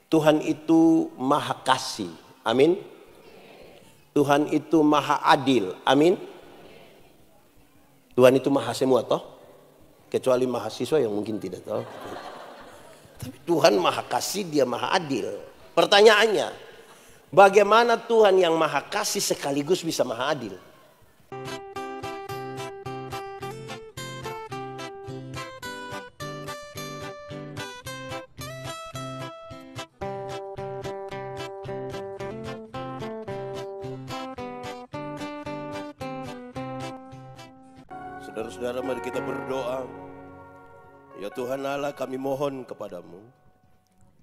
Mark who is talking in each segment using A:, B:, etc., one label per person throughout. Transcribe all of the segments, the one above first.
A: Tuhan itu maha kasih. Amin. Tuhan itu maha adil. Amin. Tuhan itu maha semua toh. Kecuali mahasiswa yang mungkin tidak tahu. Tapi Tuhan maha kasih, dia maha adil. Pertanyaannya, bagaimana Tuhan yang maha kasih sekaligus bisa maha adil? Saudara-saudara, mari kita berdoa. Ya Tuhan Allah, kami mohon kepadamu,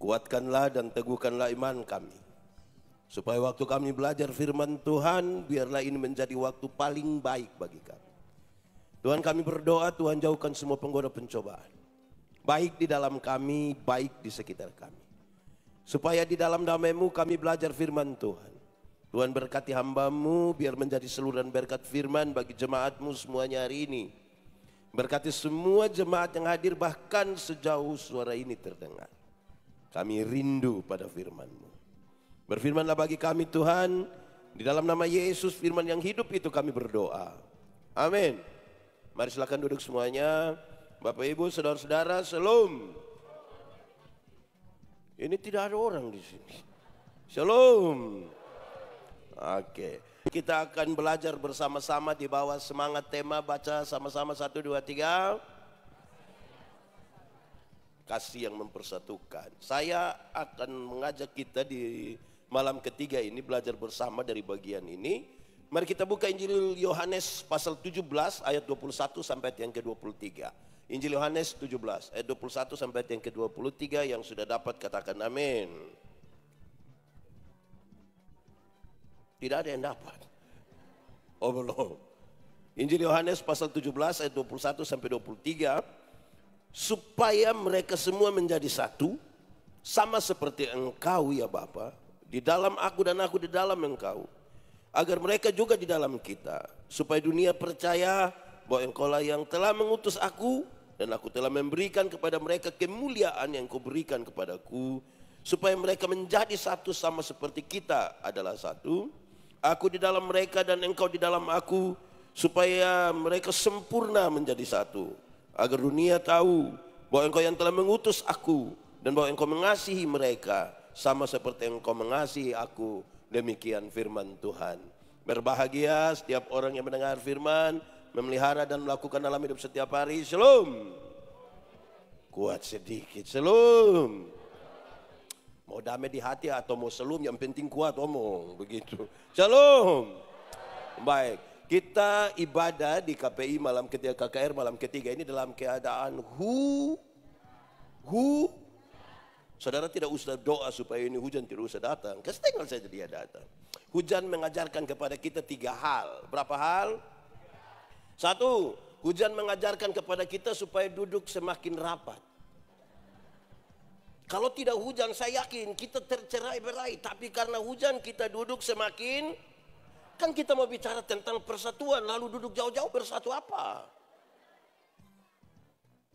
A: kuatkanlah dan teguhkanlah iman kami. Supaya waktu kami belajar firman Tuhan, biarlah ini menjadi waktu paling baik bagi kami. Tuhan, kami berdoa, Tuhan jauhkan semua penggoda pencobaan. Baik di dalam kami, baik di sekitar kami. Supaya di dalam damai-Mu kami belajar firman Tuhan. Tuhan berkati hamba-Mu biar menjadi saluran berkat firman bagi jemaat-Mu semuanya hari ini. Berkati semua jemaat yang hadir bahkan sejauh suara ini terdengar. Kami rindu pada firman-Mu. Berfirmanlah bagi kami Tuhan, di dalam nama Yesus firman yang hidup itu kami berdoa. Amin. Mari silakan duduk semuanya. Bapak Ibu, saudara-saudara, shalom. Ini tidak ada orang di sini. Shalom. Oke, kita akan belajar bersama-sama di bawah semangat tema, baca sama-sama 1, 2, 3. Kasih yang mempersatukan. Saya akan mengajak kita di malam ketiga ini belajar bersama dari bagian ini. Mari kita buka Injil Yohanes pasal 17 ayat 21 sampai yang ke-23. Injil Yohanes 17 ayat 21 sampai yang ke-23, yang sudah dapat katakan amin. Tidak ada yang dapat. Oh belum. Injil Yohanes pasal 17 ayat 21 sampai 23. Supaya mereka semua menjadi satu, sama seperti Engkau ya Bapa, di dalam aku dan aku di dalam Engkau, agar mereka juga di dalam kita, supaya dunia percaya bahwa Engkau lah yang telah mengutus aku, dan aku telah memberikan kepada mereka kemuliaan yang Kau berikan kepadaku, supaya mereka menjadi satu sama seperti kita adalah satu. Aku di dalam mereka dan Engkau di dalam aku, supaya mereka sempurna menjadi satu. Agar dunia tahu bahwa Engkau yang telah mengutus aku, dan bahwa Engkau mengasihi mereka sama seperti Engkau mengasihi aku. Demikian firman Tuhan. Berbahagia setiap orang yang mendengar firman, memelihara dan melakukan dalam hidup setiap hari. Shalom. Kuat sedikit. Shalom. Mau damai di hati atau mau shalom, yang penting kuat omong, begitu. Shalom. Baik, kita ibadah di KPI malam ketiga, KKR malam ketiga ini dalam keadaan Saudara tidak usah doa supaya ini hujan tidak usah datang, kesetengah saja dia datang. Hujan mengajarkan kepada kita 3 hal. Berapa hal? 1, hujan mengajarkan kepada kita supaya duduk semakin rapat. Kalau tidak hujan saya yakin kita tercerai-berai. Tapi karena hujan kita duduk semakin. Kan kita mau bicara tentang persatuan. Lalu duduk jauh-jauh bersatu apa?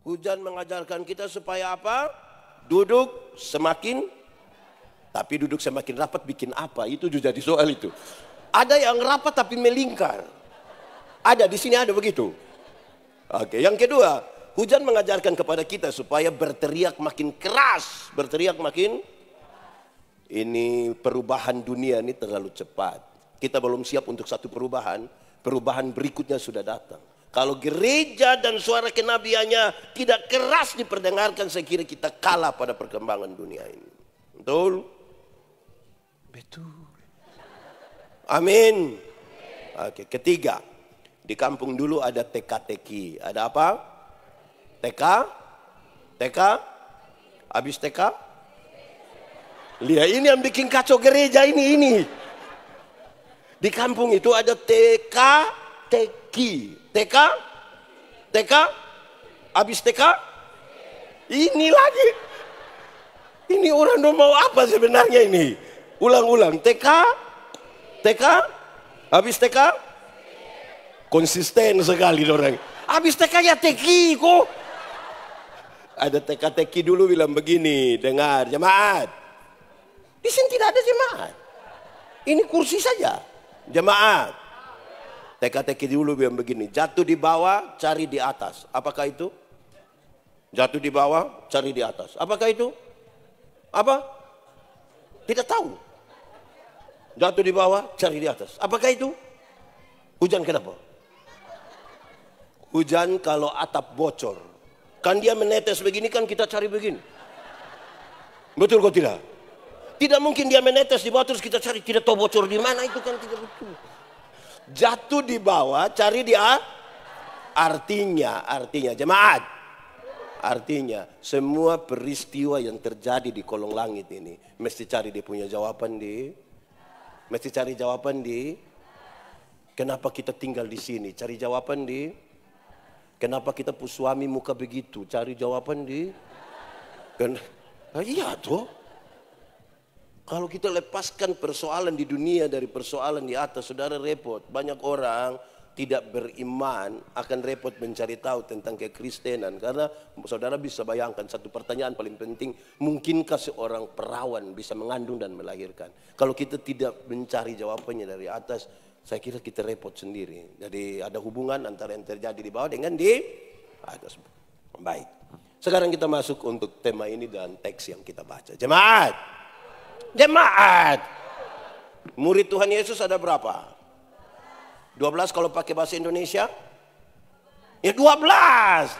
A: Hujan mengajarkan kita supaya apa? Duduk semakin. Tapi duduk semakin rapat bikin apa? Itu juga jadi soal itu. Ada yang rapat tapi melingkar. Ada di sini ada begitu. Oke, yang kedua. Hujan mengajarkan kepada kita supaya berteriak makin keras. Berteriak makin. Ini perubahan dunia ini terlalu cepat. Kita belum siap untuk satu perubahan. Perubahan berikutnya sudah datang. Kalau gereja dan suara kenabiannya tidak keras diperdengarkan, saya kira kita kalah pada perkembangan dunia ini. Betul? Betul. Amin. Oke, ketiga. Di kampung dulu ada teka-teki. Ada apa? TK, habis TK, lihat ini yang bikin kacau gereja ini. Di kampung itu ada TK, habis TK, ini lagi. Ini orang mau apa sebenarnya ini? Ulang-ulang, TK, habis TK, konsisten sekali orang. Habis TK ya teki kok. Ada teka-teki dulu bilang begini, dengar jemaat. Di sini tidak ada jemaat. Ini kursi saja. Jemaat. Teka-teki dulu yang begini. Jatuh di bawah, cari di atas. Apakah itu? Jatuh di bawah, cari di atas. Apakah itu? Apa? Tidak tahu. Jatuh di bawah, cari di atas. Apakah itu? Hujan kenapa? Hujan kalau atap bocor. Kan dia menetes begini, kan kita cari begini. Betul kok tidak? Tidak mungkin dia menetes di bawah terus kita cari, tidak tahu bocor di mana, itu kan tidak betul. Jatuh di bawah, cari dia. Artinya jemaat. Artinya semua peristiwa yang terjadi di kolong langit ini mesti cari dia punya jawaban di. Mesti cari jawaban di. Kenapa kita tinggal di sini? Cari jawaban di. Kenapa kita suami muka begitu? Cari jawaban di. Iya tuh. Kalau kita lepaskan persoalan di dunia dari persoalan di atas, saudara repot. Banyak orang tidak beriman akan repot mencari tahu tentang kekristenan. Karena saudara bisa bayangkan satu pertanyaan paling penting. Mungkinkah seorang perawan bisa mengandung dan melahirkan? Kalau kita tidak mencari jawabannya dari atas, saya kira kita repot sendiri. Jadi ada hubungan antara yang terjadi di bawah dengan di atas. Baik. Sekarang kita masuk untuk tema ini dan teks yang kita baca. Jemaat. Jemaat. Murid Tuhan Yesus ada berapa? 12 kalau pakai bahasa Indonesia? Ya 12.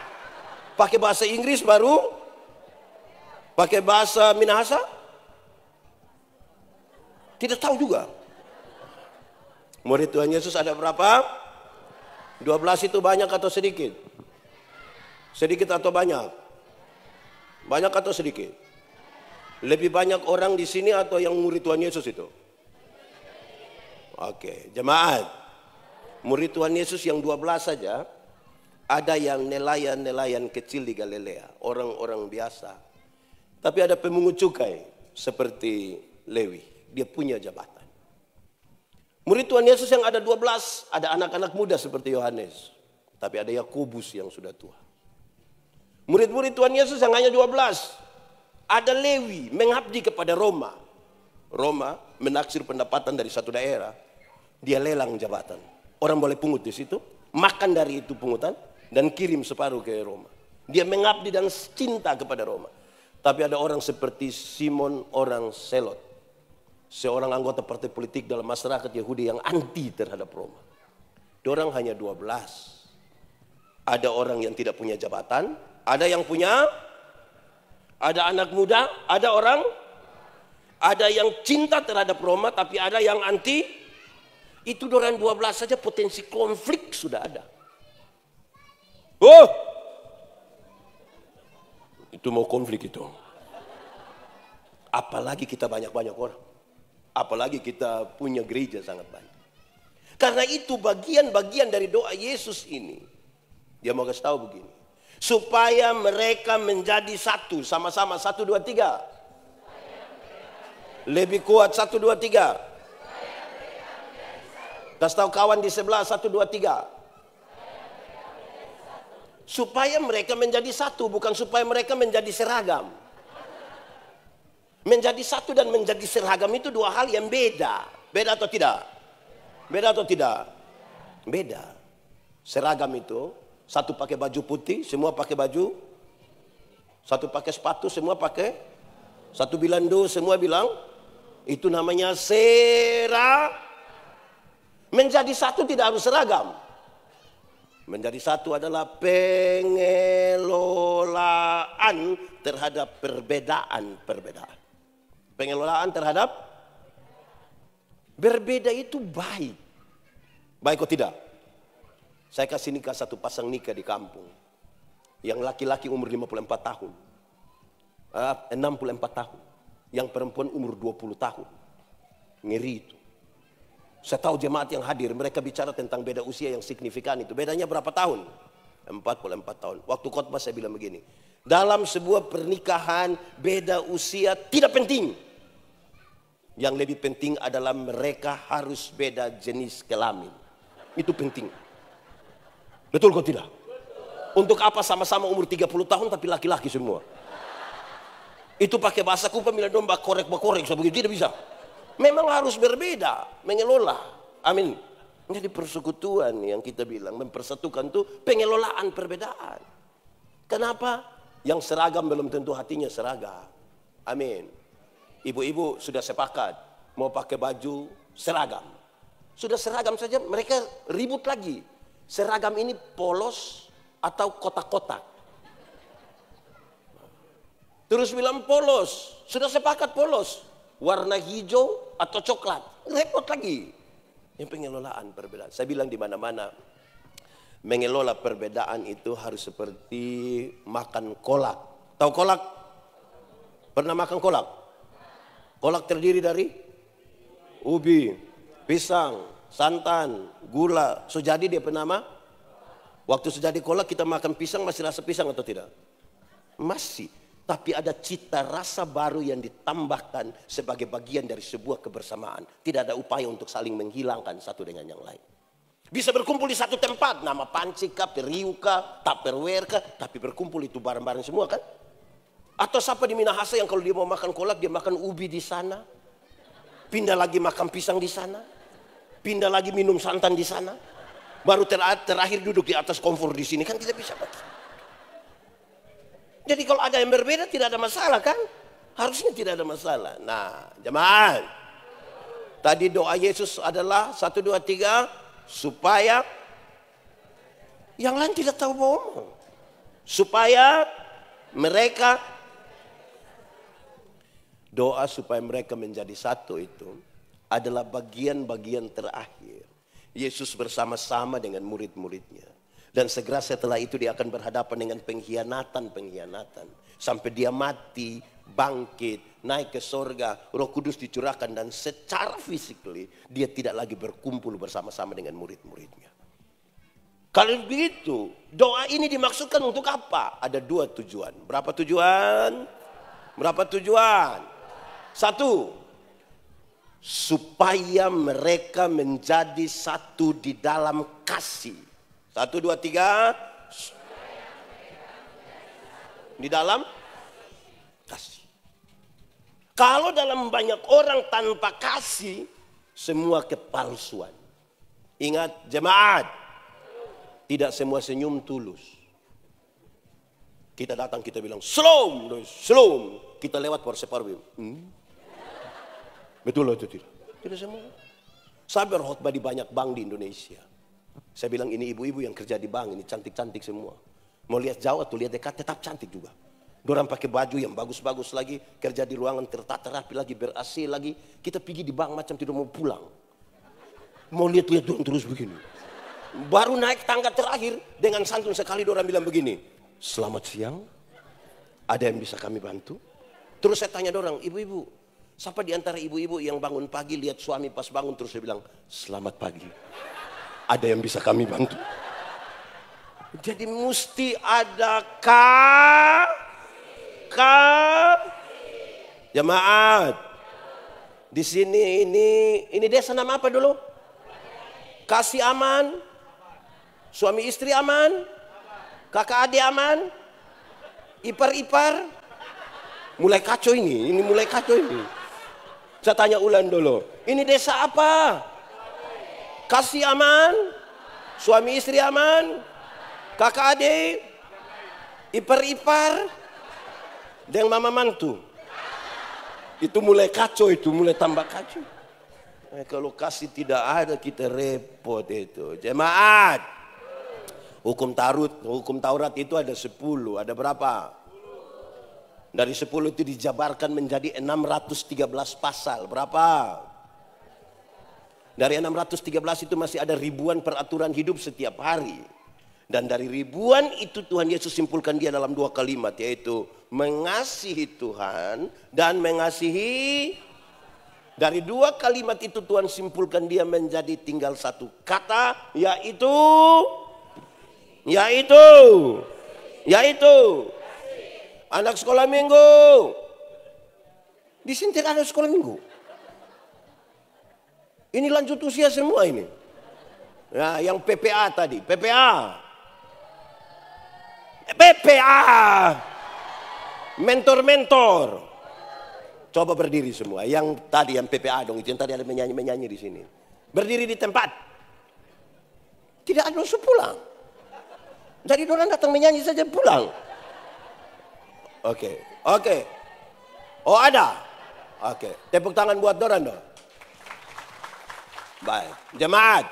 A: Pakai bahasa Inggris baru? Pakai bahasa Minahasa? Tidak tahu juga. Murid Tuhan Yesus ada berapa? 12 itu banyak atau sedikit? Sedikit atau banyak? Banyak atau sedikit? Lebih banyak orang di sini atau yang murid Tuhan Yesus itu? Oke, jemaat. Murid Tuhan Yesus yang 12 saja, ada yang nelayan-nelayan kecil di Galilea, orang-orang biasa. Tapi ada pemungut cukai seperti Lewi, dia punya jabatan. Murid Tuhan Yesus yang ada 12, ada anak-anak muda seperti Yohanes. Tapi ada Yakobus yang sudah tua. Murid-murid Tuhan Yesus yang hanya 12. Ada Lewi mengabdi kepada Roma. Roma menaksir pendapatan dari satu daerah. Dia lelang jabatan. Orang boleh pungut di situ, makan dari itu pungutan, dan kirim separuh ke Roma. Dia mengabdi dan cinta kepada Roma. Tapi ada orang seperti Simon orang Selot. Seorang anggota partai politik dalam masyarakat Yahudi yang anti terhadap Roma. Dia orang hanya 12. Ada orang yang tidak punya jabatan, ada yang punya. Ada anak muda, ada orang, ada yang cinta terhadap Roma, tapi ada yang anti. Itu orang 12 saja potensi konflik sudah ada. Oh, itu mau konflik itu. Apalagi kita banyak-banyak orang. Apalagi kita punya gereja sangat banyak. Karena itu bagian-bagian dari doa Yesus ini. Dia mau kasih tahu begini. Supaya mereka menjadi satu. Sama-sama 1, 2, 3. Lebih kuat 1, 2, 3. Kasih tahu kawan di sebelah 1, 2, 3. Supaya mereka menjadi satu. Bukan supaya mereka menjadi seragam. Menjadi satu dan menjadi seragam itu dua hal yang beda. Beda atau tidak? Beda atau tidak? Beda. Seragam itu satu pakai baju putih, semua pakai baju. Satu pakai sepatu, semua pakai. Satu bilang do, semua bilang. Itu namanya Menjadi satu tidak harus seragam. Menjadi satu adalah pengelolaan terhadap perbedaan. Pengelolaan terhadap berbeda itu baik. Baik atau tidak? Saya kasih nikah satu pasang nikah di kampung. Yang laki-laki umur 54 tahun. 64 tahun. Yang perempuan umur 20 tahun. Ngeri itu. Saya tahu jemaat yang hadir, mereka bicara tentang beda usia yang signifikan itu. Bedanya berapa tahun? 44 tahun. Waktu khotbah saya bilang begini. Dalam sebuah pernikahan, beda usia tidak penting. Yang lebih penting adalah mereka harus beda jenis kelamin. Itu penting. Betul kok tidak? Untuk apa sama-sama umur 30 tahun tapi laki-laki semua? Itu pakai bahasa Kupang bilang domba korek-korek, begitu tidak bisa. Memang harus berbeda, mengelola. Amin. Jadi persekutuan yang kita bilang mempersatukan itu pengelolaan perbedaan. Kenapa? Yang seragam belum tentu hatinya seragam. Amin. Ibu-ibu sudah sepakat mau pakai baju seragam. Sudah seragam saja mereka ribut lagi. Seragam ini polos atau kotak-kotak. Terus bilang polos, sudah sepakat polos. Warna hijau atau coklat, repot lagi. Yang pengelolaan perbedaan. Saya bilang di mana-mana, mengelola perbedaan itu harus seperti makan kolak. Tahu kolak? Pernah makan kolak? Kolak terdiri dari ubi, pisang, santan, gula. So jadi dia penama. Waktu sejadi kolak kita makan pisang masih rasa pisang atau tidak? Masih. Tapi ada cita rasa baru yang ditambahkan sebagai bagian dari sebuah kebersamaan. Tidak ada upaya untuk saling menghilangkan satu dengan yang lain. Bisa berkumpul di satu tempat, nama panci kah, periuk kah, tupperware kah, tapi berkumpul itu bareng-bareng semua kan? Atau siapa di Minahasa yang kalau dia mau makan kolak, dia makan ubi di sana, pindah lagi makan pisang di sana, pindah lagi minum santan di sana, baru terakhir duduk di atas kompor di sini, kan tidak bisa bagi. Jadi kalau ada yang berbeda tidak ada masalah kan? Harusnya tidak ada masalah. Nah, jemaat. Tadi doa Yesus adalah 1, 2, 3 supaya yang lain tidak tahu bohong. Supaya mereka doa supaya mereka menjadi satu itu adalah bagian-bagian terakhir. Yesus bersama-sama dengan murid-muridnya. Dan segera setelah itu dia akan berhadapan dengan pengkhianatan. Sampai dia mati, bangkit, naik ke sorga, Roh Kudus dicurahkan. Dan secara physically dia tidak lagi berkumpul bersama-sama dengan murid-muridnya. Kalau begitu, doa ini dimaksudkan untuk apa? Ada 2 tujuan. Berapa tujuan? Berapa tujuan? 1. Supaya mereka menjadi satu di dalam kasih. 1, 2, 3. Di dalam kasih. Kalau dalam banyak orang tanpa kasih, semua kepalsuan. Ingat jemaat, tidak semua senyum tulus. Kita datang kita bilang shalom, shalom. Kita lewat separuh. Betul atau tidak? Tidak semua. Saya berkhotbah di banyak bank di Indonesia. Saya bilang ini ibu-ibu yang kerja di bank, ini cantik-cantik semua. Mau lihat jauh atau lihat dekat tetap cantik juga. Dorang pakai baju yang bagus-bagus lagi, kerja di ruangan tertata rapi lagi, ber-AC lagi. Kita pergi di bank macam tidak mau pulang. Mau lihat-lihat dorang terus begini. Baru naik tangga terakhir dengan santun sekali dorang bilang begini. Selamat siang, ada yang bisa kami bantu? Terus saya tanya dorang, ibu-ibu, siapa di antara ibu-ibu yang bangun pagi lihat suami pas bangun terus dia bilang, selamat pagi. Ada yang bisa kami bantu? Jadi mesti ada jemaat. Di sini ini desa nama apa dulu? Kasih aman. Suami istri aman. Kakak adik aman. Ipar-ipar. Mulai kacau ini mulai kacau ini. Saya tanya ulang dulu. Ini desa apa? Kasih aman, suami istri aman, kakak adik, ipar-ipar, dan mama mantu. Itu mulai kacau, itu mulai tambah kacau. Kalau kasih tidak ada kita repot itu. Jemaat, hukum Taurat itu ada 10, ada berapa? Dari 10 itu dijabarkan menjadi 613 pasal, berapa? Dari 613 itu masih ada ribuan peraturan hidup setiap hari. Dan dari ribuan itu Tuhan Yesus simpulkan dia dalam 2 kalimat. Yaitu mengasihi Tuhan dan mengasihi. Dari 2 kalimat itu Tuhan simpulkan dia menjadi tinggal 1 kata. Yaitu. Anak sekolah minggu. Di sini tidak ada sekolah minggu. Ini lanjut usia semua ini. Nah, yang PPA tadi, PPA. Mentor-mentor. Coba berdiri semua. Yang tadi yang PPA dong, itu yang tadi ada menyanyi di sini. Berdiri di tempat. Tidak ada langsung pulang. Jadi orang datang menyanyi saja pulang. Oke. Oh ada. Oke. Tepuk tangan buat Doran dong. Baik. Jemaat.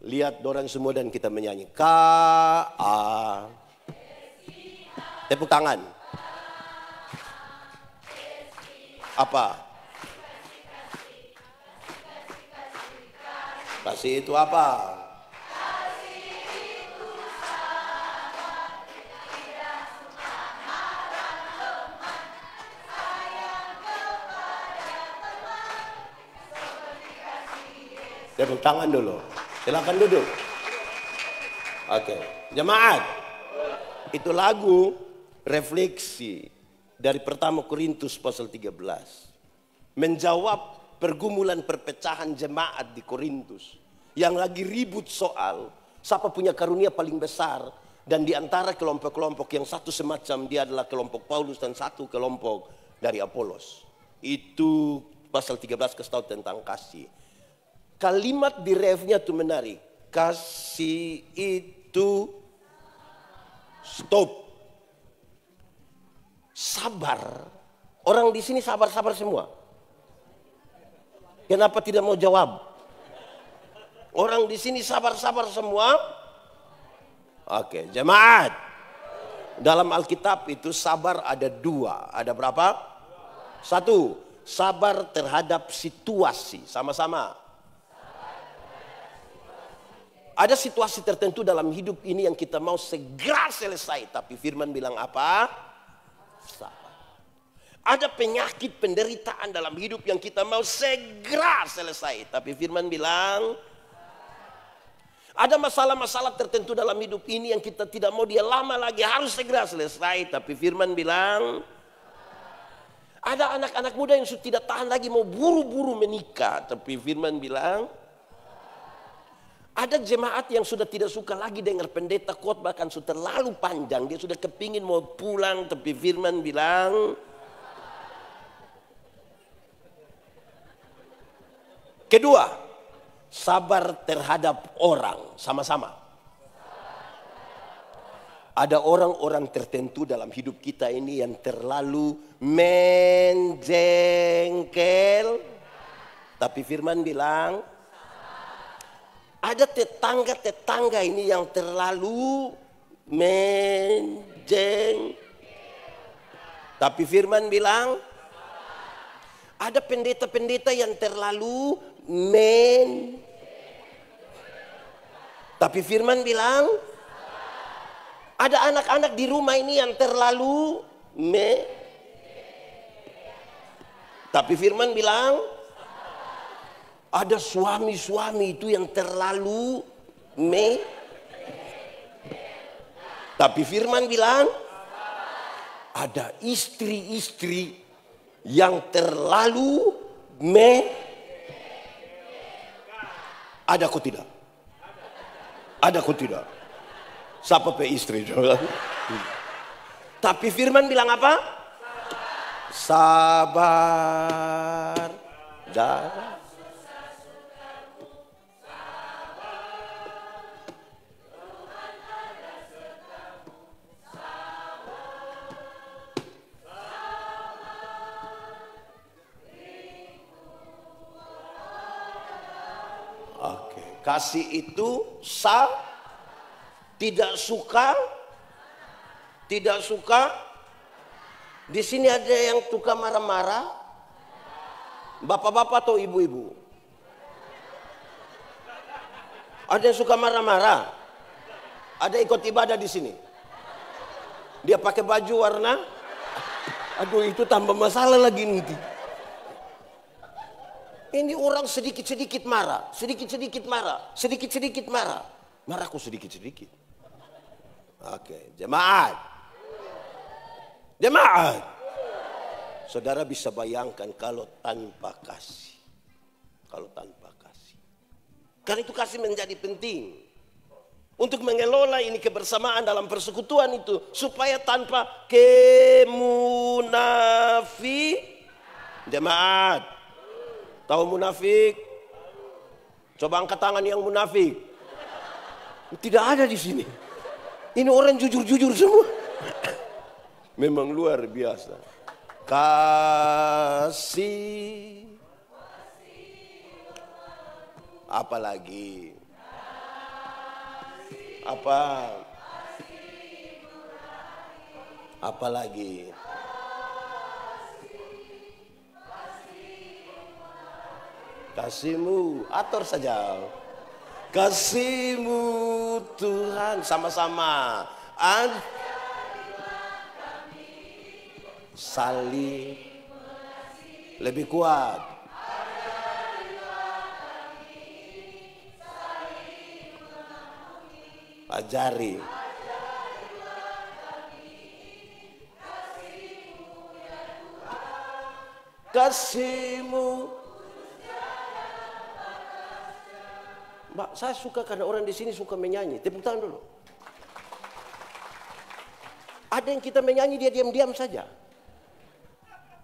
A: Lihat Doran semua dan kita menyanyi. K-A. Tepuk tangan. Apa? Kasih itu apa? Tepuk tangan dulu. Silakan duduk. Oke. Jemaat. Itu lagu refleksi dari pertama Korintus pasal 13. Menjawab pergumulan perpecahan jemaat di Korintus. Yang lagi ribut soal siapa punya karunia paling besar. Dan di antara kelompok-kelompok yang satu semacam dia adalah kelompok Paulus dan satu kelompok dari Apolos. Itu pasal 13 kasih tahu tentang kasih. Kalimat di refnya itu menarik. Kasih itu stop. Sabar. Orang di sini sabar-sabar semua. Kenapa tidak mau jawab? Orang di sini sabar-sabar semua. Oke, jemaat. Dalam Alkitab itu sabar ada dua. Ada berapa? Satu, sabar terhadap situasi. Sama-sama. Ada situasi tertentu dalam hidup ini yang kita mau segera selesai. Tapi firman bilang apa? Sabar. Ada penyakit penderitaan dalam hidup yang kita mau segera selesai. Tapi firman bilang. Ada masalah-masalah tertentu dalam hidup ini yang kita tidak mau dia lama lagi. Harus segera selesai. Tapi firman bilang. Ada anak-anak muda yang sudah tidak tahan lagi mau buru-buru menikah. Tapi firman bilang. Ada jemaat yang sudah tidak suka lagi dengar pendeta khotbah bahkan sudah terlalu panjang. Dia sudah kepingin mau pulang tapi firman bilang. Kedua, sabar terhadap orang. Sama-sama. Ada orang-orang tertentu dalam hidup kita ini yang terlalu menjengkel. Tapi firman bilang. Ada tetangga-tetangga ini yang terlalu Tapi firman bilang. Ada pendeta-pendeta yang terlalu Tapi firman bilang. Ada anak-anak di rumah ini yang terlalu Tapi firman bilang. Ada suami-suami itu yang terlalu Tapi firman bilang. Ada istri-istri yang terlalu Ada kok tidak? Ada kok tidak? Siapa pe istri? Tapi firman bilang apa? Sabar. Dan kasih itu tidak suka. Di sini ada yang suka marah-marah. Bapak-bapak atau ibu-ibu? Ada yang suka marah-marah. Ada ikut ibadah di sini. Dia pakai baju warna. Aduh itu tambah masalah lagi nanti. Ini orang sedikit-sedikit marah, sedikit-sedikit marah. Marahku sedikit-sedikit. Oke, jemaat. Saudara bisa bayangkan kalau tanpa kasih. Karena itu kasih menjadi penting. Untuk mengelola ini kebersamaan dalam persekutuan itu. Supaya tanpa kemunafik. Jemaat. Tahu munafik? Coba angkat tangan yang munafik. Tidak ada di sini. Ini orang jujur-jujur semua. Memang luar biasa. Kasih. Apalagi? Apa? Apalagi? Kasih-Mu, atur saja. Kasih-Mu Tuhan, sama-sama. Saling lebih kuat. Ajari. Kasih-Mu. Mbak, saya suka karena orang di sini suka menyanyi. Tepuk tangan dulu. Ada yang kita menyanyi dia diam-diam saja.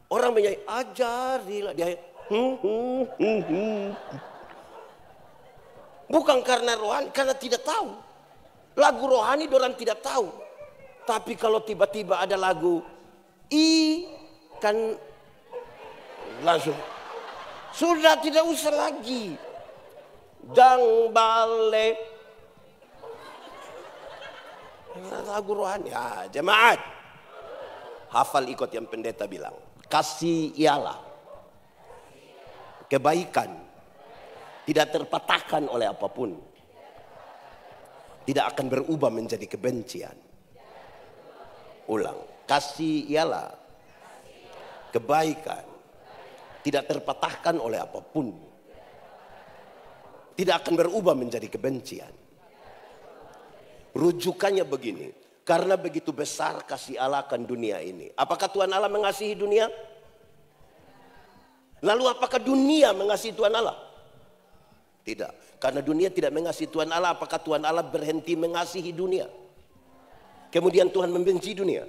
A: Orang menyanyi, ajarilah dia. Bukan karena rohani, karena tidak tahu. Lagu rohani orang tidak tahu. Tapi kalau tiba-tiba ada lagu kan langsung sudah tidak usah lagi. Jang balik. Lagu rohani. Ya, jemaat. Hafal ikut yang pendeta bilang. Kasih ialah kebaikan. Tidak terpatahkan oleh apapun. Tidak akan berubah menjadi kebencian. Ulang. Kasih ialah kebaikan. Tidak terpatahkan oleh apapun. Tidak akan berubah menjadi kebencian. Rujukannya begini. Karena begitu besar kasih Allah akan dunia ini. Apakah Tuhan Allah mengasihi dunia? Lalu apakah dunia mengasihi Tuhan Allah? Tidak. Karena dunia tidak mengasihi Tuhan Allah. Apakah Tuhan Allah berhenti mengasihi dunia? Kemudian Tuhan membenci dunia.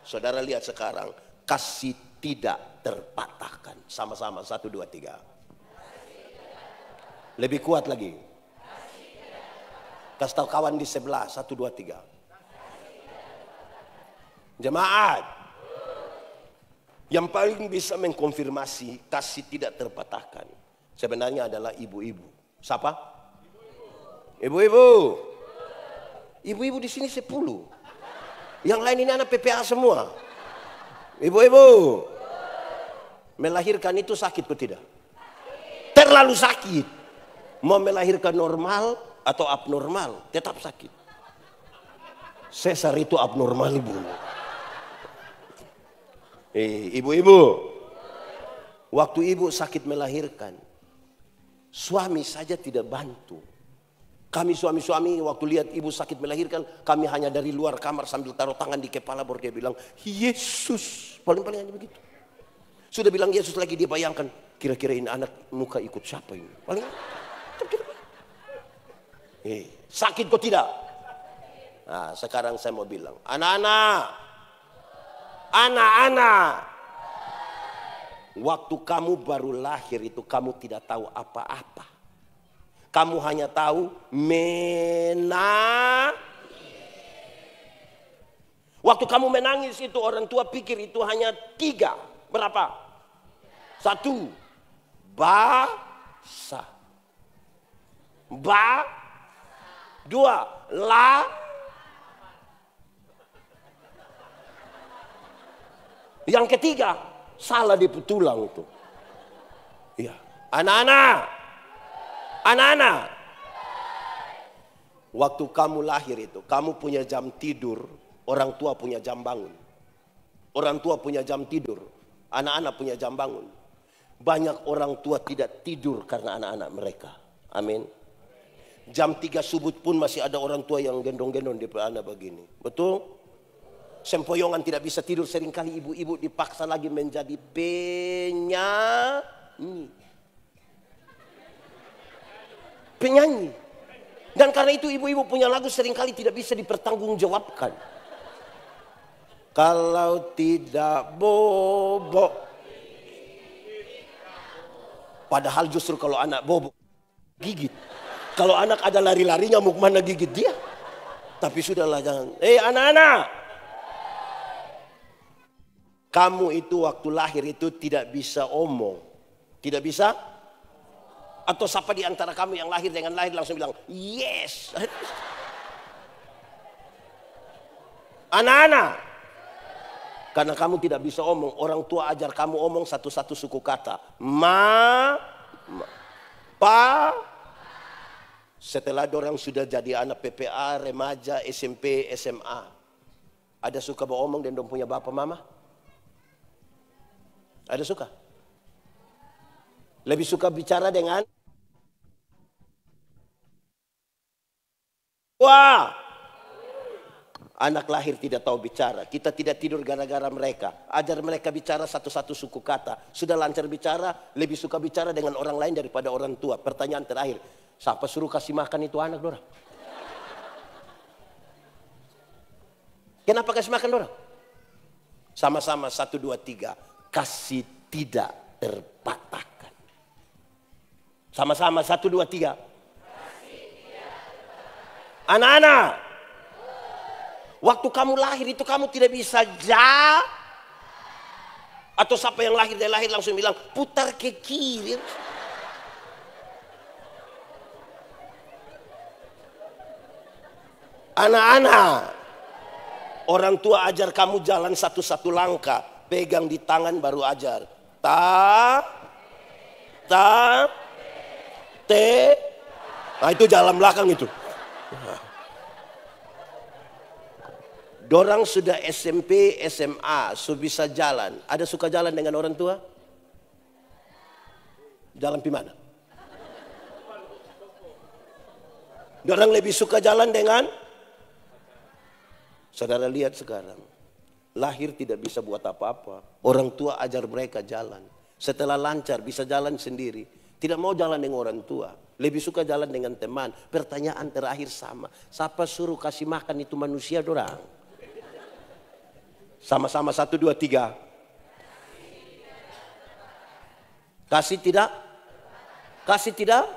A: Saudara lihat sekarang. Kasih tidak terpatahkan. Sama-sama. 1, 2, 3. Lebih kuat lagi. Kasih tahu kawan di sebelah. 1, 2, 3. Jemaat. Yang paling bisa mengkonfirmasi kasih tidak terpatahkan. Sebenarnya adalah ibu-ibu. Siapa? Ibu-ibu. Ibu-ibu di sini 10. Yang lain ini anak PPA semua. Ibu-ibu. Melahirkan itu sakit atau tidak? Terlalu sakit. Mau melahirkan normal atau abnormal, tetap sakit. Sesar itu abnormal, ibu. Ibu-ibu. Waktu ibu sakit melahirkan, suami saja tidak bantu. Kami suami-suami waktu lihat ibu sakit melahirkan, kami hanya dari luar kamar sambil taruh tangan di kepala baru dia bilang, Yesus. Paling-paling hanya begitu. Sudah bilang Yesus lagi dia bayangkan, kira-kira ini anak muka ikut siapa ini? Paling sakit kok tidak? Nah, sekarang saya mau bilang, anak-anak, waktu kamu baru lahir itu kamu tidak tahu apa-apa. Kamu hanya tahu Waktu kamu menangis itu orang tua pikir itu hanya 3. Berapa? 1. Basa. 2. Yang ketiga, salah di tulang itu. Iya. Anak-anak. Waktu kamu lahir itu, kamu punya jam tidur, orang tua punya jam bangun. Orang tua punya jam tidur, anak-anak punya jam bangun. Banyak orang tua tidak tidur karena anak-anak mereka. Amin. Jam 3 subuh pun masih ada orang tua yang gendong-gendong di anak begini. Betul? Sempoyongan tidak bisa tidur, seringkali ibu-ibu dipaksa lagi menjadi penyanyi. Dan karena itu ibu-ibu punya lagu seringkali tidak bisa dipertanggungjawabkan. Kalau tidak bobo. Padahal justru kalau anak bobo gigit. Kalau anak ada lari-lari nyamuk mana gigit dia. Tapi sudahlah jangan. Anak-anak. Kamu itu waktu lahir itu tidak bisa omong. Tidak bisa? Atau siapa di antara kamu yang lahir dengan lahir langsung bilang, yes. Anak-anak. Karena kamu tidak bisa omong, orang tua ajar kamu omong satu-satu suku kata. Pa. Setelah dorang sudah jadi anak PPA, remaja, SMP, SMA. Ada suka beromong dan dong punya bapak mama? Ada suka? Lebih suka bicara dengan? Wah! Anak lahir tidak tahu bicara. Kita tidak tidur gara-gara mereka. Ajar mereka bicara satu-satu suku kata. Sudah lancar bicara, lebih suka bicara dengan orang lain daripada orang tua. Pertanyaan terakhir, siapa suruh kasih makan itu anak dorang? Kenapa kasih makan dorang? Sama-sama 1, 2, 3. Kasih tidak terpatahkan. Sama-sama 1, 2, 3. Anak-anak. Waktu kamu lahir itu kamu tidak bisa atau siapa yang lahir dari lahir langsung bilang putar ke kiri. Anak-anak. Orang tua ajar kamu jalan satu-satu langkah. Pegang di tangan baru ajar. Nah itu jalan belakang itu. Dorang sudah SMP, SMA, bisa jalan. Ada suka jalan dengan orang tua? Jalan di mana? Dorang lebih suka jalan dengan? Saudara lihat sekarang. Lahir tidak bisa buat apa-apa. Orang tua ajar mereka jalan. Setelah lancar bisa jalan sendiri. Tidak mau jalan dengan orang tua. Lebih suka jalan dengan teman. Pertanyaan terakhir sama. Siapa suruh kasih makan itu manusia dorang? Sama-sama 1, 2, 3. Kasih tidak? Kasih tidak?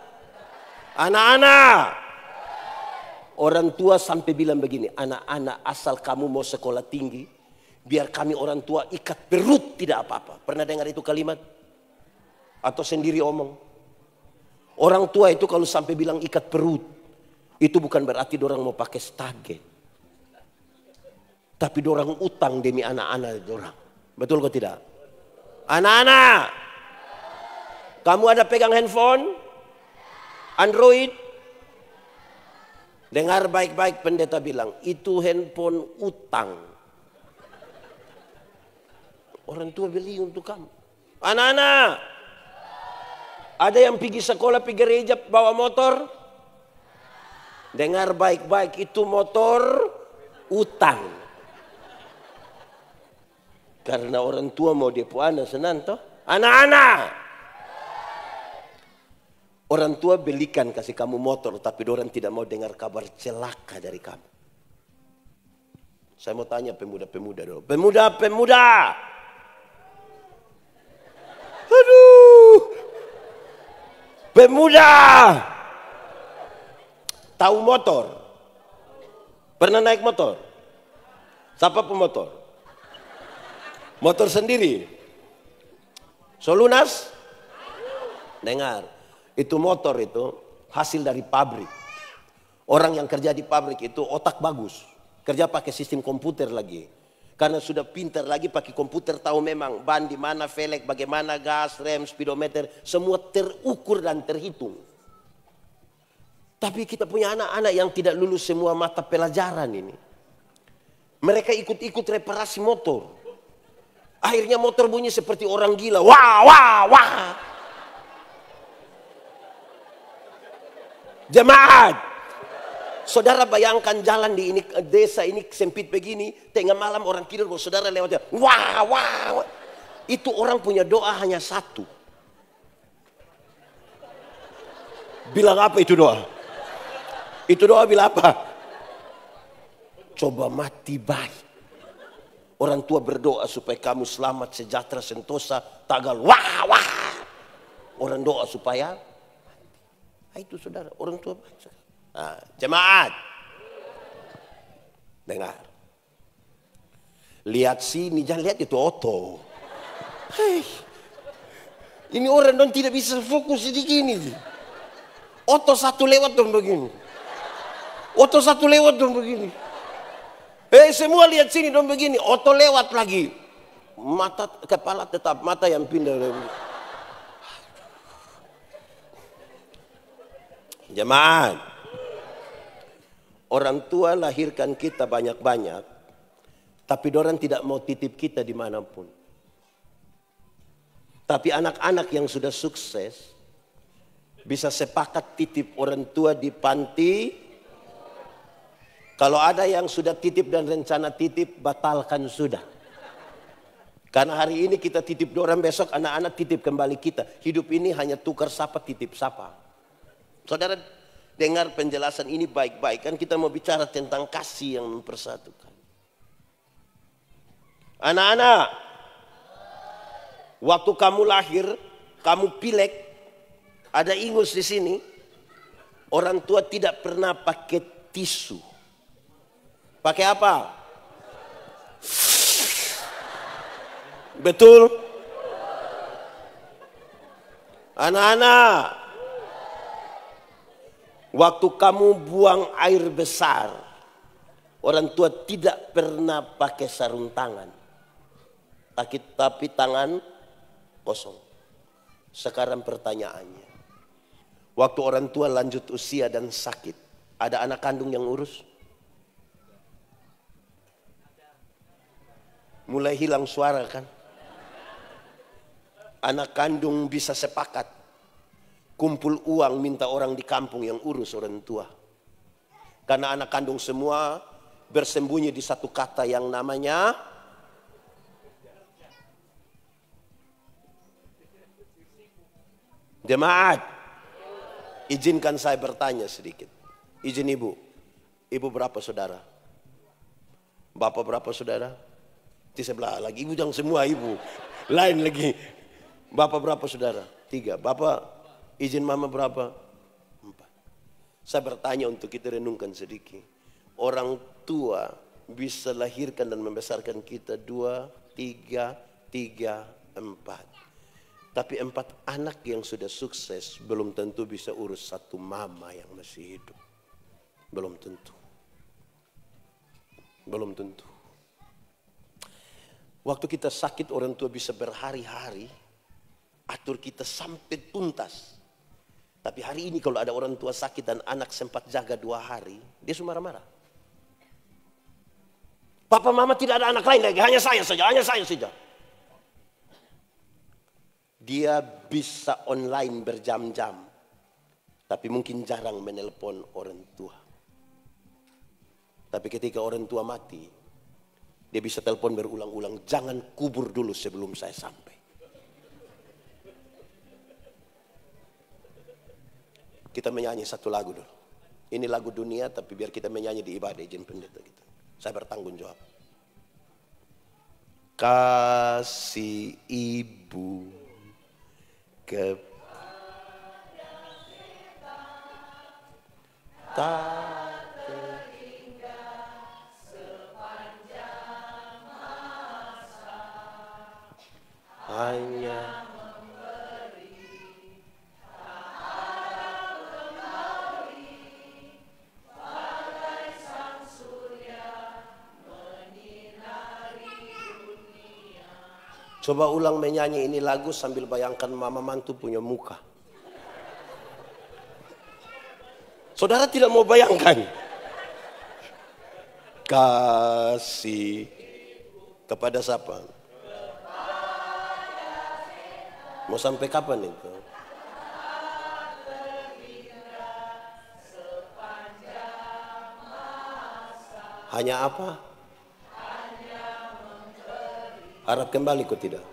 A: Anak-anak. Orang tua sampai bilang begini. Anak-anak asal kamu mau sekolah tinggi. Biar kami orang tua ikat perut tidak apa-apa. Pernah dengar itu kalimat? Atau sendiri omong? Orang tua itu kalau sampai bilang ikat perut. Itu bukan berarti dorang mau pakai staget. Tapi dorang utang demi anak-anak dorang. Betul kok tidak? Anak-anak. Kamu ada pegang handphone? Android? Dengar baik-baik pendeta bilang. Itu handphone utang. Orang tua beli untuk kamu. Anak-anak. Ada yang pergi sekolah, pergi gereja bawa motor? Dengar baik-baik, itu motor utang. Karena orang tua mau dia puana senang toh. Anak-anak. Orang tua belikan kasih kamu motor, tapi orang tidak mau dengar kabar celaka dari kamu. Saya mau tanya pemuda-pemuda dulu. Pemuda-pemuda. Aduh. Pemuda. Tahu motor? Pernah naik motor? Siapa pemotor? Motor sendiri. Solunas? Dengar. Itu motor itu hasil dari pabrik. Orang yang kerja di pabrik itu otak bagus. Kerja pakai sistem komputer lagi. Karena sudah pintar lagi pakai komputer, tahu memang ban di mana, velg bagaimana, gas, rem, speedometer, semua terukur dan terhitung. Tapi kita punya anak-anak yang tidak lulus semua mata pelajaran ini. Mereka ikut-ikut reparasi motor. Akhirnya motor bunyi seperti orang gila. Wah, wah, wah. Jemaat. Saudara bayangkan jalan di ini desa ini sempit begini. Tengah malam orang tidur, saudara lewat. Wah, wah, wah. Itu orang punya doa hanya satu. Bilang apa itu doa? Itu doa bila apa? Coba mati baik. Orang tua berdoa supaya kamu selamat, sejahtera, sentosa, tagal, wah, wah. Orang doa supaya mati. Itu saudara, orang tua baik. Nah, jemaat. Dengar. Lihat sini, jangan lihat itu Otto. Hei. Ini orang dong tidak bisa fokus di gini. Otto satu lewat dong begini. Otto satu lewat dong begini. Semua lihat sini dong begini. Otto lewat lagi. Mata, kepala tetap, mata yang pindah. Jemaat. Orang tua lahirkan kita banyak-banyak. Tapi orang tidak mau titip kita dimanapun. Tapi anak-anak yang sudah sukses. Bisa sepakat titip orang tua di panti. Kalau ada yang sudah titip dan rencana titip, batalkan sudah. Karena hari ini kita titip orang, besok anak-anak titip kembali kita. Hidup ini hanya tukar sapa, titip sapa. Saudara dengar penjelasan ini baik-baik. Kan kita mau bicara tentang kasih yang mempersatukan. Anak-anak, waktu kamu lahir, kamu pilek, ada ingus di sini. Orang tua tidak pernah pakai tisu. Pakai apa? Betul? Anak-anak, waktu kamu buang air besar, orang tua tidak pernah pakai sarung tangan. Tapi tangan kosong. Sekarang pertanyaannya, waktu orang tua lanjut usia dan sakit, ada anak kandung yang urus? Mulai hilang suara kan? Anak kandung bisa sepakat. Kumpul uang minta orang di kampung yang urus orang tua. Karena anak kandung semua bersembunyi di satu kata yang namanya jemaat. Izinkan saya bertanya sedikit. Izin ibu. Ibu berapa saudara? Bapak berapa saudara? Di sebelah lagi, ibu jangan semua ibu. Lain lagi. Bapak berapa saudara? 3. Bapak izin mama berapa? 4. Saya bertanya untuk kita renungkan sedikit. Orang tua bisa lahirkan dan membesarkan kita 2, 3, 4. Tapi 4 anak yang sudah sukses belum tentu bisa urus satu mama yang masih hidup. Belum tentu. Belum tentu. Waktu kita sakit orang tua bisa berhari-hari atur kita sampai tuntas. Tapi hari ini kalau ada orang tua sakit dan anak sempat jaga 2 hari, dia sudah marah-marah. Papa mama tidak ada anak lain lagi, hanya saya saja, hanya saya saja. Dia bisa online berjam-jam, tapi mungkin jarang menelpon orang tua. Tapi ketika orang tua mati, dia bisa telepon berulang-ulang, jangan kubur dulu sebelum saya sampai. Kita menyanyi satu lagu dulu. Ini lagu dunia tapi biar kita menyanyi di ibadah izin pendeta kita. Saya bertanggung jawab. Kasih ibu kepada kita. Hanya memberi, bagai sang surya menyinari dunia. Coba ulang menyanyi ini lagu sambil bayangkan mama mantu punya muka. Saudara tidak mau bayangkan. Kasih kepada siapa? Mau sampai kapan itu? Hanya apa? Harap kembali kok tidak?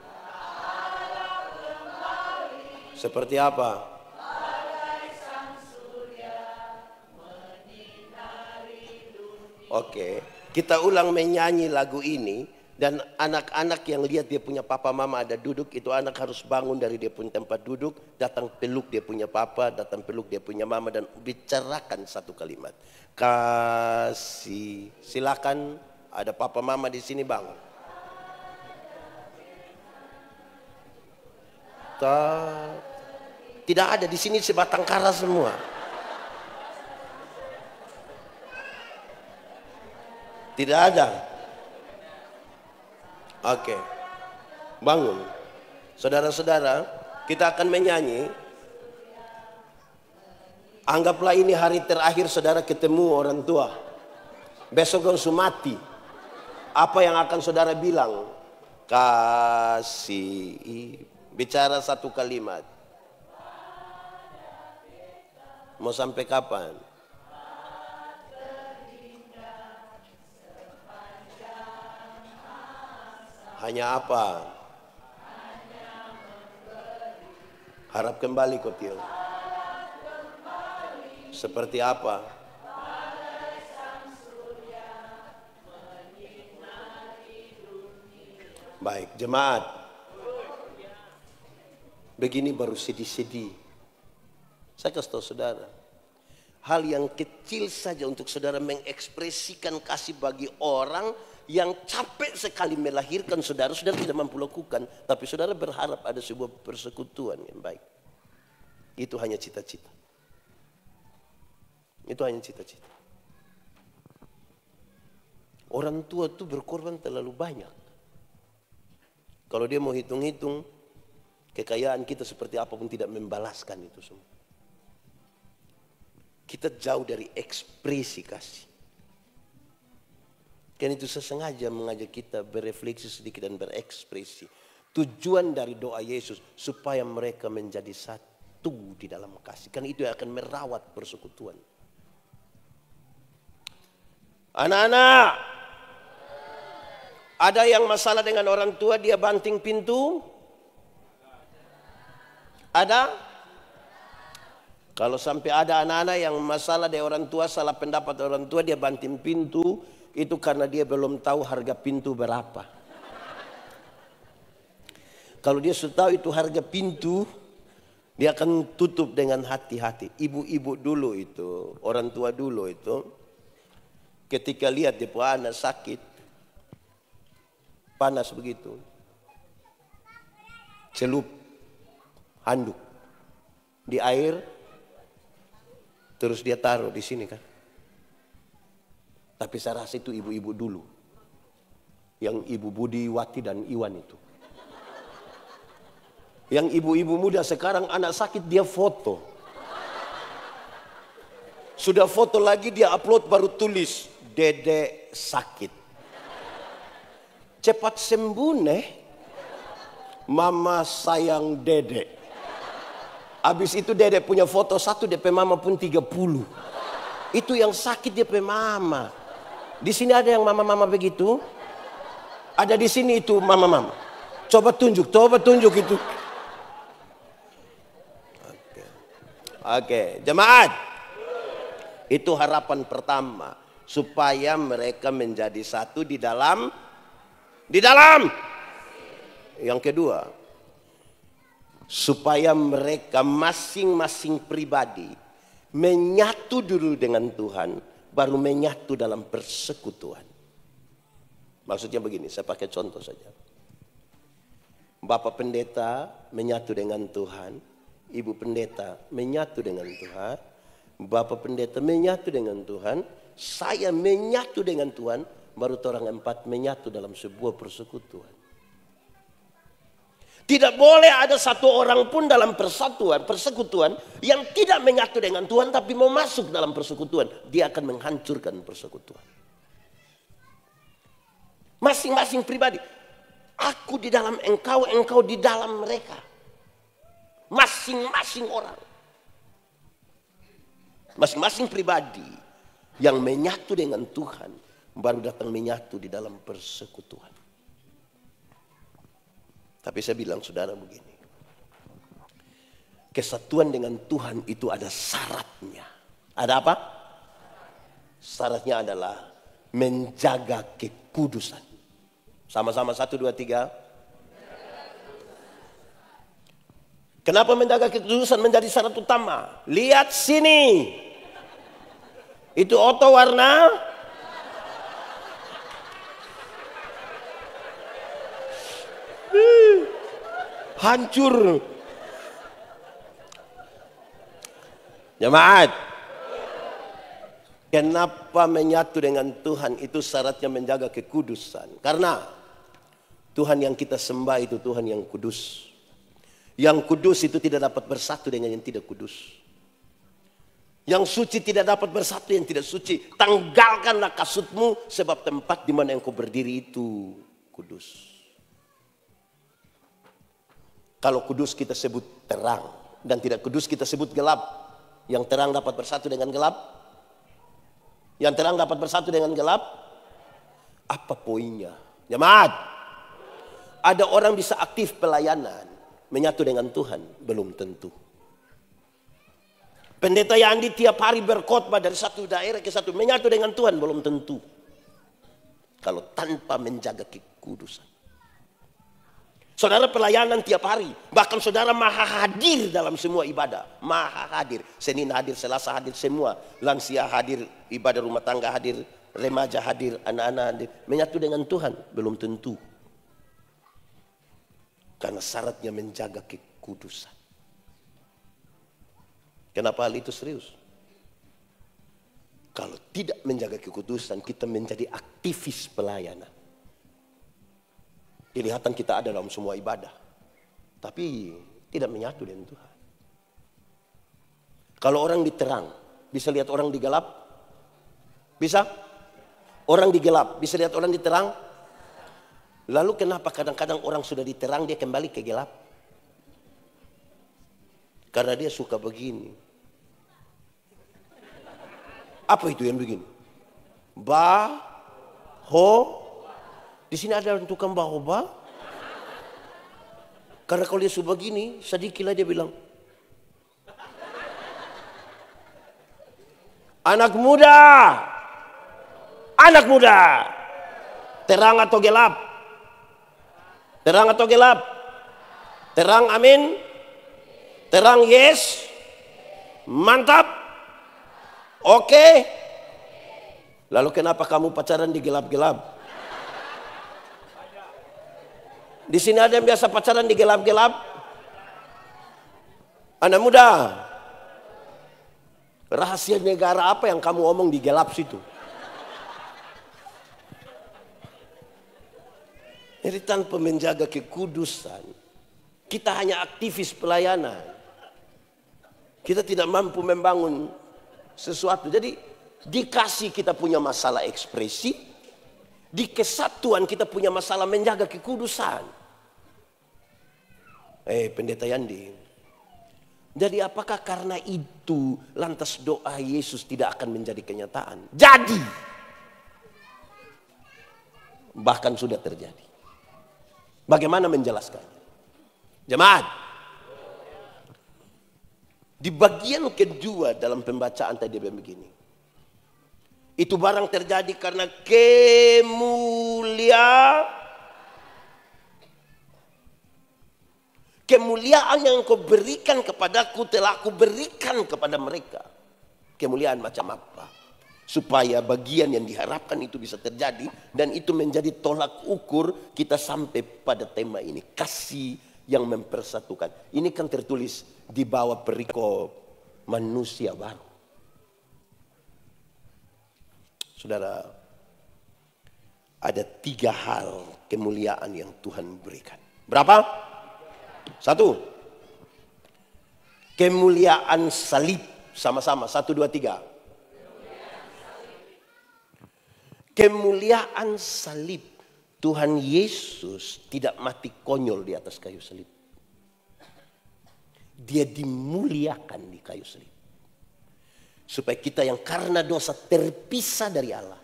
A: Seperti apa? Oke, kita ulang menyanyi lagu ini. Dan anak-anak yang lihat dia punya papa mama ada duduk, itu anak harus bangun dari dia punya tempat duduk, datang peluk dia punya papa, datang peluk dia punya mama, dan bicarakan satu kalimat. Kasih. Silakan, ada papa mama di sini, bangun. Tidak ada di sini, sebatang kara semua. Tidak ada. Oke, bangun. Saudara-saudara, kita akan menyanyi. Anggaplah ini hari terakhir saudara ketemu orang tua. Besok langsung mati. Apa yang akan saudara bilang? Kasih. Bicara satu kalimat. Mau sampai kapan? Hanya apa? Harap kembali Kotil. Seperti apa? Baik, jemaat. Begini baru sedih-sedih. Saya kasih tahu saudara. Hal yang kecil saja untuk saudara mengekspresikan kasih bagi orang yang capek sekali melahirkan saudara, saudara tidak mampu lakukan, tapi saudara berharap ada sebuah persekutuan yang baik. Itu hanya cita-cita. Itu hanya cita-cita. Orang tua itu berkorban terlalu banyak. Kalau dia mau hitung-hitung, kekayaan kita seperti apapun tidak membalaskan itu semua. Kita jauh dari ekspresi kasih. Karena itu saya sengaja mengajak kita berefleksi sedikit dan berekspresi. Tujuan dari doa Yesus supaya mereka menjadi satu di dalam kasih. Karena itu yang akan merawat persekutuan. Anak-anak, ada yang masalah dengan orang tua dia banting pintu? Ada? Kalau sampai ada anak-anak yang masalah dengan orang tua, salah pendapat orang tua, dia banting pintu. Itu karena dia belum tahu harga pintu berapa. Kalau dia sudah tahu itu harga pintu, dia akan tutup dengan hati-hati. Ibu-ibu dulu itu, orang tua dulu itu, ketika lihat dia punya anak sakit, panas begitu, celup handuk di air, terus dia taruh di sini kan. Tapi saya rasa itu ibu-ibu dulu. Yang Ibu Budi, Wati dan Iwan itu. Yang ibu-ibu muda sekarang anak sakit dia foto. Sudah foto lagi dia upload baru tulis. Dede sakit. Cepat sembuh nih. Mama sayang Dede. Habis itu Dede punya foto satu, DP mama pun 30. Itu yang sakit DP mama. Di sini ada yang mama-mama begitu? Ada di sini itu mama-mama. Coba tunjuk itu. Oke, jemaat. Itu harapan pertama supaya mereka menjadi satu di dalam. Yang kedua, supaya mereka masing-masing pribadi menyatu dulu dengan Tuhan. Baru menyatu dalam persekutuan. Maksudnya begini, saya pakai contoh saja. Bapak pendeta menyatu dengan Tuhan. Ibu pendeta menyatu dengan Tuhan. Bapak pendeta menyatu dengan Tuhan. Saya menyatu dengan Tuhan. Baru orang 4 menyatu dalam sebuah persekutuan. Tidak boleh ada satu orang pun dalam persekutuan yang tidak menyatu dengan Tuhan tapi mau masuk dalam persekutuan. Dia akan menghancurkan persekutuan. Masing-masing pribadi. Aku di dalam engkau, engkau di dalam mereka. Masing-masing orang. Masing-masing pribadi yang menyatu dengan Tuhan baru datang menyatu di dalam persekutuan. Tapi saya bilang saudara begini. Kesatuan dengan Tuhan itu ada syaratnya. Ada apa? Syaratnya adalah menjaga kekudusan. Sama-sama 1, 2, 3. Kenapa menjaga kekudusan menjadi syarat utama? Lihat sini. Itu oto warna hancur. Jemaat, kenapa menyatu dengan Tuhan itu syaratnya menjaga kekudusan? Karena Tuhan yang kita sembah itu Tuhan yang kudus. Yang kudus itu tidak dapat bersatu dengan yang tidak kudus. Yang suci tidak dapat bersatu yang tidak suci. Tanggalkanlah kasutmu sebab tempat di mana engkau berdiri itu kudus. Kalau kudus kita sebut terang dan tidak kudus kita sebut gelap. Yang terang dapat bersatu dengan gelap. Yang terang dapat bersatu dengan gelap. Apa poinnya? Jemaat, ada orang bisa aktif pelayanan, menyatu dengan Tuhan, belum tentu. Pendeta Yandi tiap hari berkhotbah dari satu daerah ke satu, menyatu dengan Tuhan, belum tentu. Kalau tanpa menjaga kekudusan. Saudara pelayanan tiap hari, bahkan saudara maha hadir dalam semua ibadah. Maha hadir, Senin hadir, Selasa hadir, semua. Lansia hadir, ibadah rumah tangga hadir, remaja hadir, anak-anak hadir. Menyatu dengan Tuhan, belum tentu. Karena syaratnya menjaga kekudusan. Kenapa hal itu serius? Kalau tidak menjaga kekudusan, kita menjadi aktivis pelayanan. Kelihatan kita ada dalam semua ibadah, tapi tidak menyatu dengan Tuhan. Kalau orang diterang, bisa lihat orang di gelap? Bisa? Orang di gelap, bisa lihat orang diterang? Lalu kenapa kadang-kadang orang sudah diterang, dia kembali ke gelap? Karena dia suka begini. Apa itu yang begini? Di sini ada tukang bahoba. Karena kalau dia sudah begini, sedikitlah dia bilang, anak muda, terang atau gelap? Terang atau gelap? Terang, amin. Terang, yes. Mantap. Oke. Lalu kenapa kamu pacaran di gelap-gelap? Di sini ada yang biasa pacaran di gelap-gelap. Anak muda, rahasia negara apa yang kamu omong di gelap situ? Jadi tanpa menjaga kekudusan, kita hanya aktivis pelayanan. Kita tidak mampu membangun sesuatu. Jadi dikasih kita punya masalah ekspresi, di kesatuan kita punya masalah menjaga kekudusan. Pendeta Yandi, jadi apakah karena itu lantas doa Yesus tidak akan menjadi kenyataan? Jadi, bahkan sudah terjadi. Bagaimana menjelaskannya? Jemaat, di bagian kedua dalam pembacaan tadi begini. Itu barang terjadi karena kemuliaan yang kau berikan kepadaku telah aku berikan kepada mereka. Kemuliaan macam apa? Supaya bagian yang diharapkan itu bisa terjadi. Dan itu menjadi tolak ukur kita sampai pada tema ini. Kasih yang mempersatukan. Ini kan tertulis di bawah perikop manusia baru. Saudara, ada 3 hal kemuliaan yang Tuhan berikan. Berapa? 1, kemuliaan salib. Sama-sama, 1, 2, 3. Kemuliaan salib. Tuhan Yesus tidak mati konyol di atas kayu salib. Dia dimuliakan di kayu salib. Supaya kita yang karena dosa terpisah dari Allah,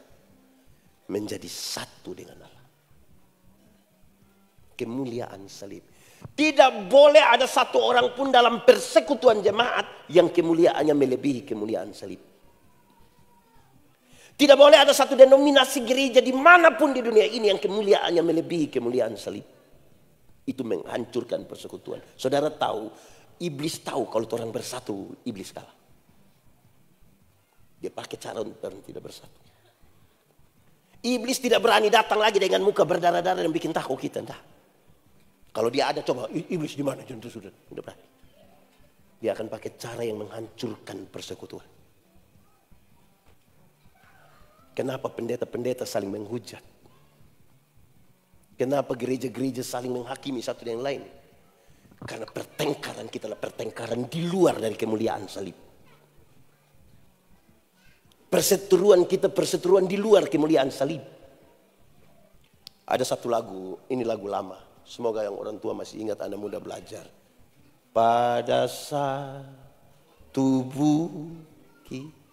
A: menjadi satu dengan Allah. Kemuliaan salib. Tidak boleh ada satu orang pun dalam persekutuan jemaat yang kemuliaannya melebihi kemuliaan salib. Tidak boleh ada satu denominasi gereja dimanapun di dunia ini yang kemuliaannya melebihi kemuliaan salib. Itu menghancurkan persekutuan. Saudara tahu, iblis tahu kalau orang bersatu, iblis kalah. Dia pakai cara untuk orang tidak bersatu. Iblis tidak berani datang lagi dengan muka berdarah-darah dan bikin takut kita. Entah. Kalau dia ada, coba iblis di mana? Sudah berani. Dia akan pakai cara yang menghancurkan persekutuan. Kenapa pendeta-pendeta saling menghujat? Kenapa gereja-gereja saling menghakimi satu dengan lain? Karena pertengkaran kita adalah pertengkaran di luar dari kemuliaan salib. Perseteruan kita perseteruan di luar kemuliaan salib. Ada satu lagu, ini lagu lama. Semoga yang orang tua masih ingat, Anda muda belajar. Pada saat tubuh kita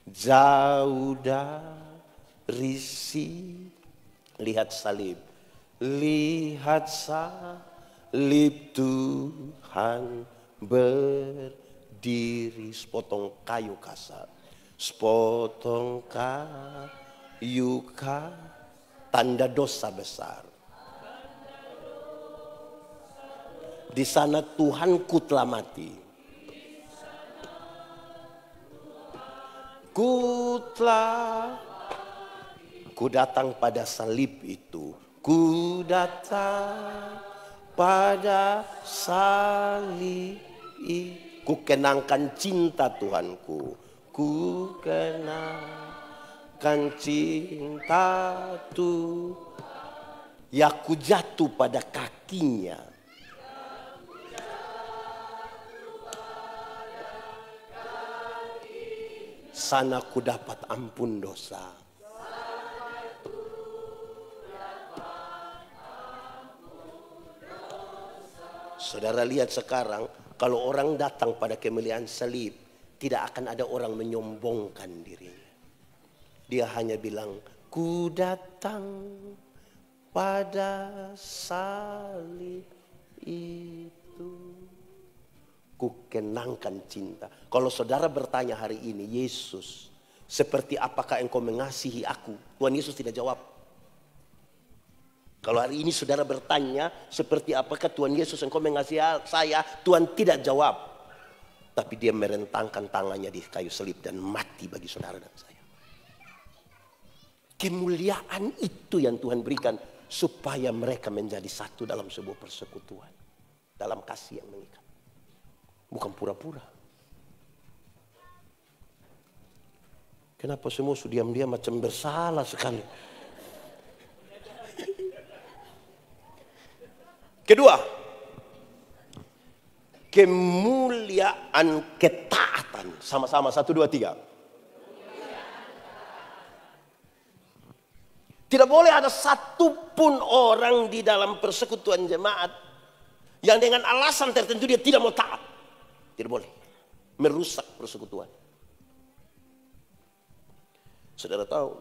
A: jauh dari si, lihat salib, lihat salib Tuhan berdiri, sepotong kayu kasar, sepotong kayu kasar, tanda dosa besar. Di sana Tuhanku telah mati. Ku datang pada salib itu. Ku datang pada salib itu. Ku kenangkan cinta Tuhanku. Ku kenangkan cinta Tuhan. Ya ku jatuh pada kakinya. Sana ku dapat ampun dosa. Saudara lihat sekarang, kalau orang datang pada kemuliaan salib, tidak akan ada orang menyombongkan dirinya. Dia hanya bilang, ku datang pada salib itu. Ku kenangkan cinta. Kalau saudara bertanya hari ini, Yesus, seperti apakah engkau mengasihi aku? Tuhan Yesus tidak jawab. Kalau hari ini saudara bertanya, seperti apakah Tuhan Yesus engkau mengasihi saya? Tuhan tidak jawab. Tapi dia merentangkan tangannya di kayu salib dan mati bagi saudara dan saya. Kemuliaan itu yang Tuhan berikan supaya mereka menjadi satu dalam sebuah persekutuan. Dalam kasih yang mengikat. Bukan pura-pura. Kenapa semua diam-diam macam bersalah sekali? Kedua, kemuliaan ketaatan. Sama-sama, 1, 2, 3. Tidak boleh ada satupun orang di dalam persekutuan jemaat yang dengan alasan tertentu dia tidak mau taat. Tidak boleh. Merusak persekutuan. Saudara tahu,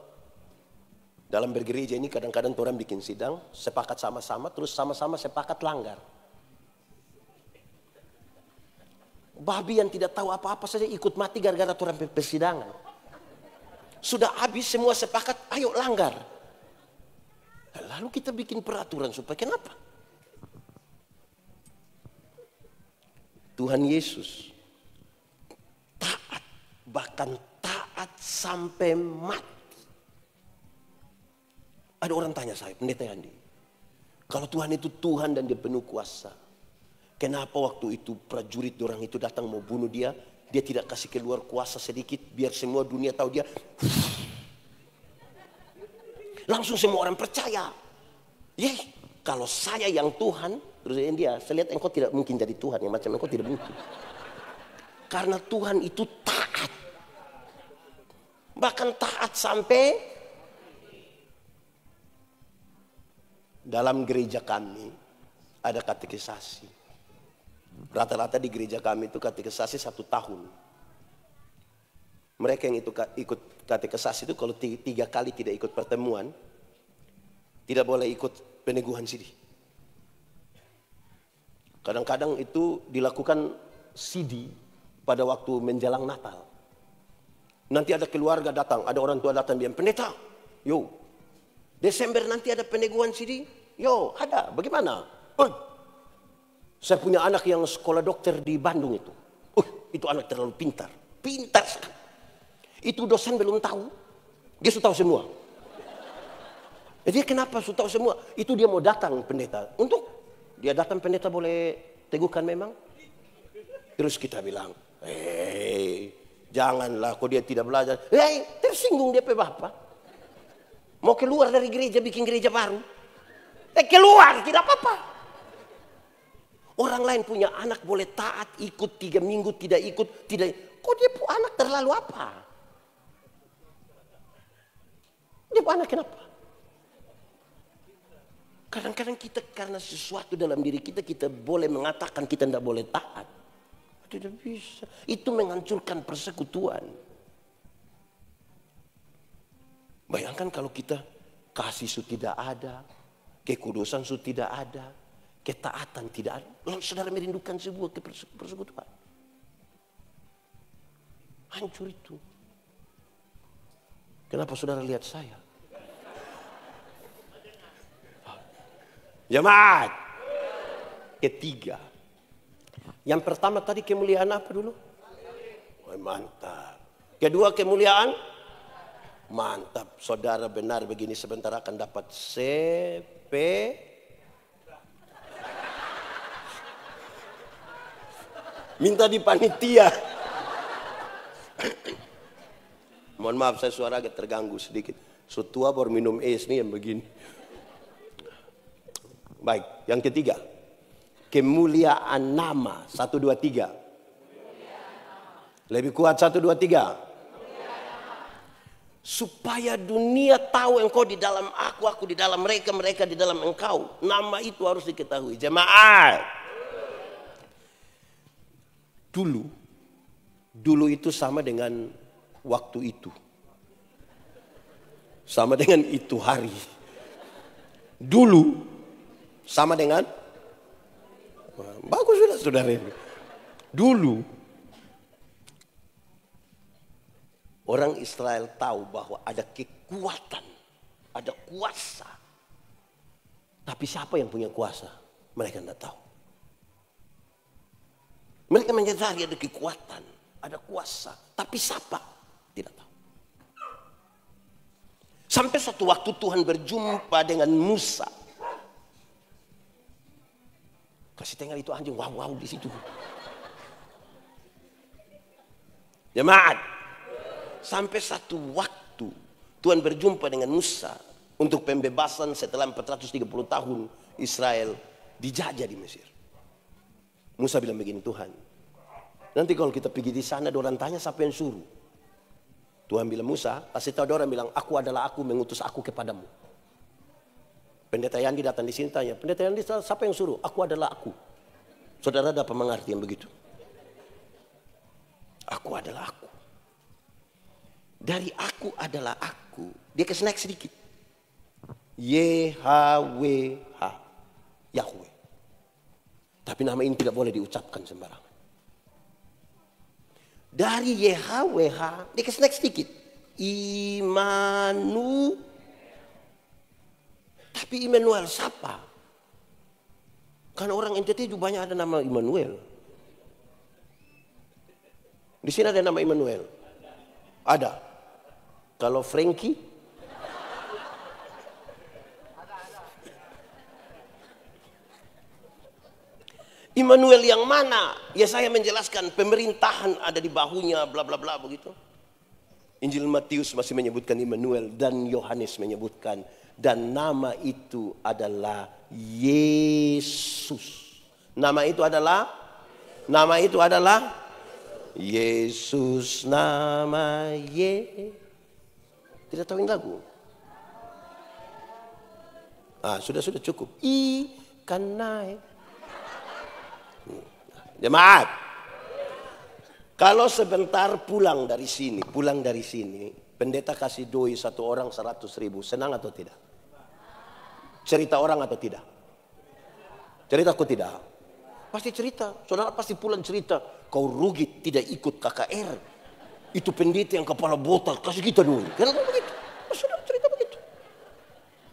A: dalam bergereja ini kadang-kadang orang bikin sidang, sepakat sama-sama, terus sama-sama sepakat langgar. Babi yang tidak tahu apa-apa saja ikut mati gara-gara orang persidangan. Sudah habis semua sepakat, ayo langgar. Lalu kita bikin peraturan supaya kenapa? Tuhan Yesus taat, bahkan taat sampai mati. Ada orang tanya saya, pendeta Yandi, kalau Tuhan itu Tuhan dan dia penuh kuasa, kenapa waktu itu prajurit orang itu datang mau bunuh dia, dia tidak kasih keluar kuasa sedikit biar semua dunia tahu dia, langsung semua orang percaya. Kalau saya yang Tuhan, terus dia, saya lihat engkau tidak mungkin jadi Tuhan, yang macam engkau tidak mungkin. Karena Tuhan itu taat. Bahkan taat sampai dalam gereja kami ada katekisasi. Rata-rata di gereja kami itu katekisasi 1 tahun. Mereka yang ikut katekisasi itu kalau 3 kali tidak ikut pertemuan, tidak boleh ikut peneguhan sidi. Kadang-kadang itu dilakukan sidi pada waktu menjelang Natal. Nanti ada keluarga datang, ada orang tua datang bilang, pendeta, yo, Desember nanti ada peneguhan CD, yo, ada, bagaimana? Saya punya anak yang sekolah dokter di Bandung itu. Itu anak terlalu pintar, pintar sekali. Itu dosen belum tahu, dia sudah tahu semua. Jadi kenapa sudah tahu semua? Itu dia mau datang pendeta. Untuk dia datang pendeta boleh teguhkan memang? Terus kita bilang, janganlah kok dia tidak belajar. Tersinggung dia pe bapak. Mau keluar dari gereja bikin gereja baru. Keluar tidak apa-apa. Orang lain punya anak boleh taat ikut 3 minggu tidak ikut tidak. Kok dia punya anak terlalu apa? Dia punya anak kenapa? Kadang-kadang kita karena sesuatu dalam diri kita, kita boleh mengatakan kita tidak boleh taat. Tidak bisa. Itu menghancurkan persekutuan. Bayangkan kalau kita kasih su tidak ada, kekudusan su tidak ada, ketaatan tidak ada. Lalu saudara merindukan sebuah persekutuan. Hancur itu. Kenapa saudara lihat saya? Jemaat ketiga. Yang pertama tadi kemuliaan apa dulu? Mantap. Kedua kemuliaan? Mantap. Saudara benar begini sebentar akan dapat CP. Minta di panitia. Mohon maaf saya suara agak terganggu sedikit. Sutua baru minum es nih yang begini. Baik, yang ketiga. Kemuliaan nama. 1, 2, 3. Lebih kuat 1, 2, 3. Supaya dunia tahu engkau di dalam aku di dalam mereka, mereka di dalam engkau. Nama itu harus diketahui. Jemaat. Dulu itu sama dengan waktu itu. Sama dengan itu hari. Dulu sama dengan bagus sudah saudara ini. Dulu orang Israel tahu bahwa ada kekuatan, ada kuasa. Tapi siapa yang punya kuasa? Mereka tidak tahu. Mereka menyadari ada kekuatan, ada kuasa. Tapi siapa? Tidak tahu. Sampai suatu waktu Tuhan berjumpa dengan Musa. Kasih tinggal itu anjing, wow di situ. Jemaat, sampai satu waktu Tuhan berjumpa dengan Musa untuk pembebasan setelah 430 tahun Israel dijajah di Mesir. Musa bilang begini, Tuhan, nanti kalau kita pergi di sana, orang tanya siapa yang suruh. Tuhan bilang, Musa, kasih tahu orang bilang, aku adalah aku mengutus aku kepadamu. Pendeta Yandi datang di sini tanya, pendeta Yandi siapa yang suruh? Aku adalah aku. Saudara dapat mengerti yang begitu? Aku adalah aku. Dari aku adalah aku. Dia kasih naik sedikit. YHWH. Yahweh. Tapi nama ini tidak boleh diucapkan sembarangan. Dari YHWH, dia kasih naik sedikit. Tapi Immanuel siapa? Karena orang NTT juga banyak ada nama Immanuel. Di sini ada nama Immanuel. Ada. Kalau Frankie? Immanuel yang mana? Ya saya menjelaskan pemerintahan ada di bahunya bla bla bla begitu. Injil Matius masih menyebutkan Immanuel dan Yohanes menyebutkan dan nama itu adalah Yesus. Nama itu adalah Yesus, nama Tidak tahu yang lagu? Sudah cukup. Ikan naik. Jemaat, kalau sebentar pulang dari sini, pendeta kasih doi satu orang 100.000, senang atau tidak? Cerita orang atau tidak? Cerita aku tidak? Pasti cerita, saudara pasti pulang cerita. Kau rugi tidak ikut KKR. Itu pendeta yang kepala botak, kasih kita duit. Kenapa begitu? Sudah cerita begitu.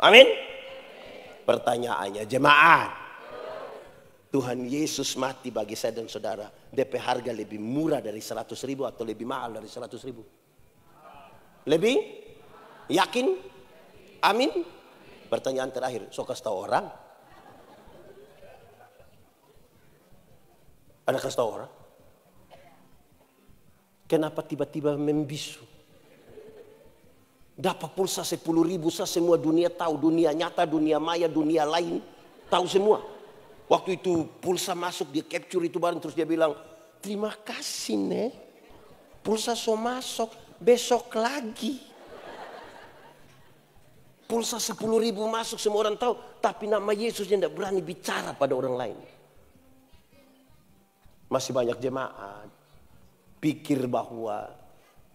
A: Amin. Pertanyaannya jemaat. Tuhan Yesus mati bagi saya dan saudara. DP harga lebih murah dari 100.000 atau lebih mahal dari 100.000? Lebih? Yakin? Amin. Pertanyaan terakhir, so kasih tahu orang? Ada kasih tahu orang? Kenapa tiba-tiba membisu? Dapat pulsa 10.000, semua dunia tahu, dunia nyata, dunia maya, dunia lain tahu semua. Waktu itu pulsa masuk, dia capture itu barang, terus dia bilang, terima kasih nih, pulsa so masuk, besok lagi. Pulsa 10.000 masuk, semua orang tahu, tapi nama Yesus yang tidak berani bicara pada orang lain. Masih banyak jemaat pikir bahwa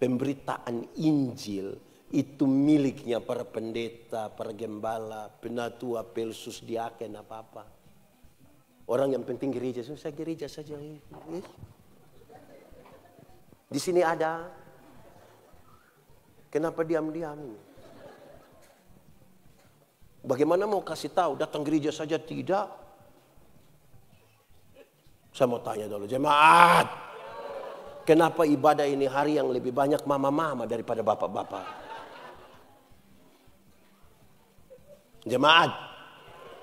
A: pemberitaan Injil itu miliknya para pendeta, para gembala, penatua, pelsus, diaken, apa-apa. Orang yang penting gereja, saya gereja saja. Di sini ada. Kenapa diam-diam? Bagaimana mau kasih tahu, datang gereja saja tidak? Saya mau tanya dulu, jemaat. Kenapa ibadah ini hari yang lebih banyak mama-mama daripada bapak-bapak? Jemaat,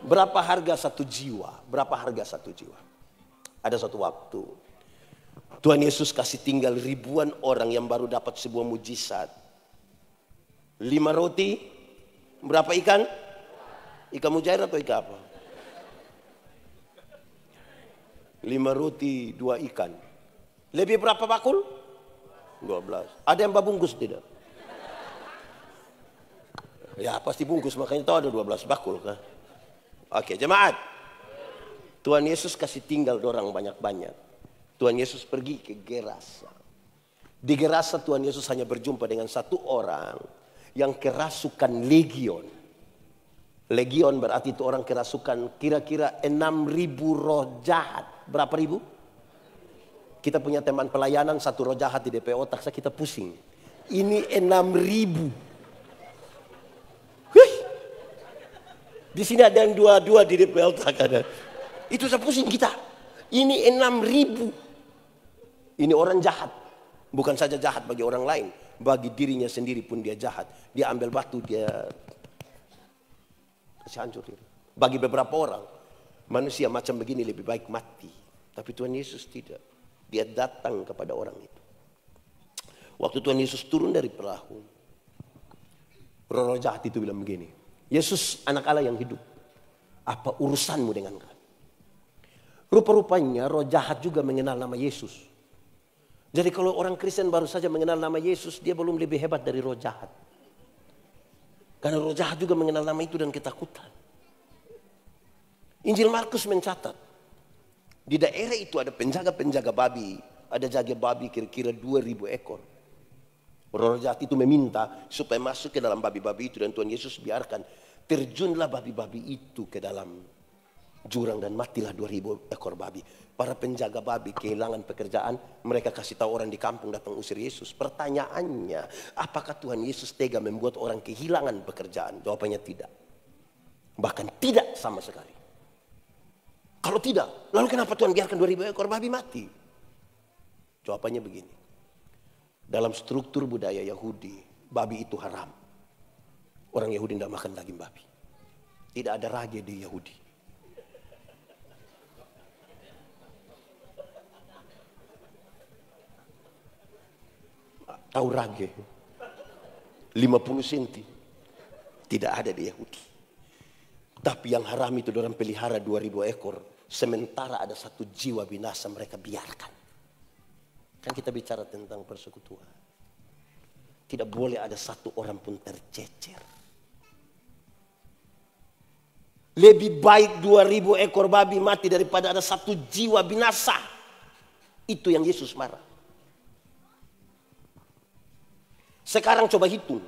A: berapa harga satu jiwa? Berapa harga satu jiwa? Ada satu waktu, Tuhan Yesus kasih tinggal ribuan orang yang baru dapat sebuah mujizat. 5 roti, berapa ikan? Ikan mujair atau ikan apa? 5 roti, 2 ikan. Lebih berapa bakul? 12. Ada yang babungkus tidak? Ya pasti bungkus, makanya tahu ada 12 bakul kan. Oke jemaat. Tuhan Yesus kasih tinggal orang banyak-banyak. Tuhan Yesus pergi ke Gerasa. Di Gerasa Tuhan Yesus hanya berjumpa dengan satu orang yang kerasukan legion. Legion berarti itu orang kerasukan kira-kira 6.000 roh jahat. Berapa ribu? Kita punya teman pelayanan, satu roh jahat di DP otak, kita pusing. Ini 6.000. Di sini ada yang 2 di DP otak ada. Itu saya pusing kita. Ini 6.000. Ini orang jahat. Bukan saja jahat bagi orang lain, bagi dirinya sendiri pun dia jahat. Dia ambil batu, dia kasih hancur diri. Bagi beberapa orang, manusia macam begini lebih baik mati. Tapi Tuhan Yesus tidak. Dia datang kepada orang itu. Waktu Tuhan Yesus turun dari perahu, roh jahat itu bilang begini, Yesus anak Allah yang hidup, apa urusanmu dengan kami? Rupa-rupanya roh jahat juga mengenal nama Yesus. Jadi kalau orang Kristen baru saja mengenal nama Yesus, dia belum lebih hebat dari roh jahat. Karena roh jahat juga mengenal nama itu dan ketakutan. Injil Markus mencatat, di daerah itu ada penjaga-penjaga babi. Ada jaga babi kira-kira 2.000 ekor. Roh jahat itu meminta supaya masuk ke dalam babi-babi itu. Dan Tuhan Yesus biarkan. Terjunlah babi-babi itu ke dalam jurang. Dan matilah 2.000 ekor babi. Para penjaga babi kehilangan pekerjaan. Mereka kasih tahu orang di kampung datang usir Yesus. Pertanyaannya, apakah Tuhan Yesus tega membuat orang kehilangan pekerjaan? Jawabannya tidak. Bahkan tidak sama sekali. Kalau tidak, lalu kenapa Tuhan biarkan 2.000 ekor babi mati? Jawabannya begini. Dalam struktur budaya Yahudi, babi itu haram. Orang Yahudi tidak makan daging babi. Tidak ada rage di Yahudi. Tahu rage? 50 senti. Tidak ada di Yahudi. Tapi yang haram itu orang pelihara 2.000 ekor. Sementara ada 1 jiwa binasa mereka biarkan. Kan kita bicara tentang persekutuan. Tidak boleh ada 1 orang pun tercecer. Lebih baik 2.000 ekor babi mati daripada ada 1 jiwa binasa. Itu yang Yesus marah. Sekarang coba hitung.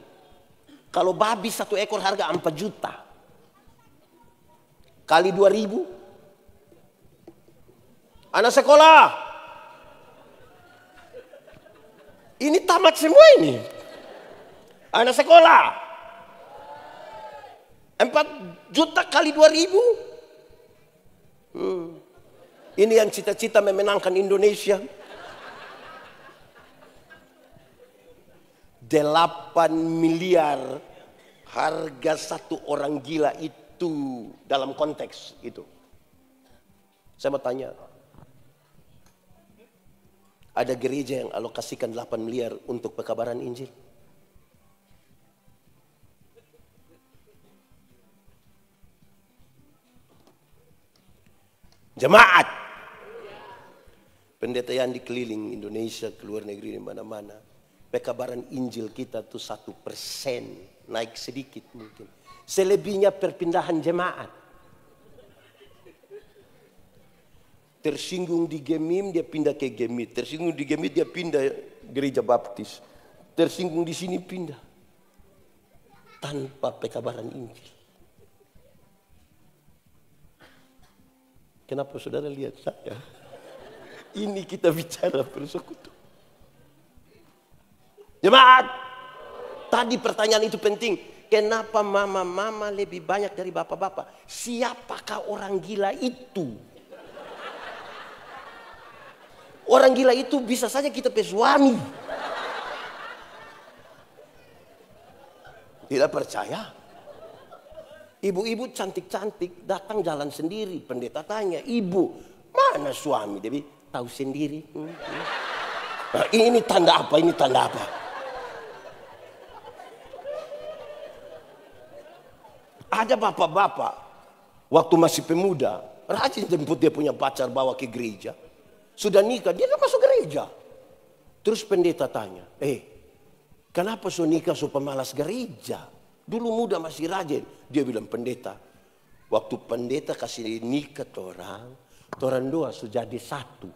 A: Kalau babi 1 ekor harga 4 juta. Kali 2.000. Anak sekolah. Ini tamat semua ini. Anak sekolah. 4 juta kali 2.000. Ini yang cita-cita memenangkan Indonesia. 8 miliar harga satu orang gila itu dalam konteks itu. Saya mau tanya. Ada gereja yang alokasikan 8 miliar untuk pekabaran Injil? Jemaat. Pendeta yang dikeliling Indonesia, ke luar negeri, di mana-mana. Pekabaran Injil kita tuh 1%, naik sedikit mungkin. Selebihnya perpindahan jemaat. Tersinggung di Gemim, dia pindah ke Gemit. Tersinggung di Gemit, dia pindah gereja baptis. Tersinggung di sini pindah. Tanpa pekabaran Injil. Kenapa saudara lihat saya? Ini kita bicara persekutuan. Jemaat, tadi pertanyaan itu penting. Kenapa mama-mama lebih banyak dari bapak-bapak? Siapakah orang gila itu? Orang gila itu bisa saja kita pe suami. Tidak percaya? Ibu-ibu cantik-cantik datang jalan sendiri. Pendeta tanya, ibu mana suami? Dia bilang, tahu sendiri. Nah, ini tanda apa? Ini tanda apa? Ada bapak-bapak waktu masih pemuda rajin jemput dia punya pacar bawa ke gereja. Sudah nikah, dia tidak masuk gereja. Terus pendeta tanya, kenapa so nikah so pemalas gereja? Dulu muda masih rajin. Dia bilang, pendeta, waktu pendeta kasih nikah orang dua so jadi satu.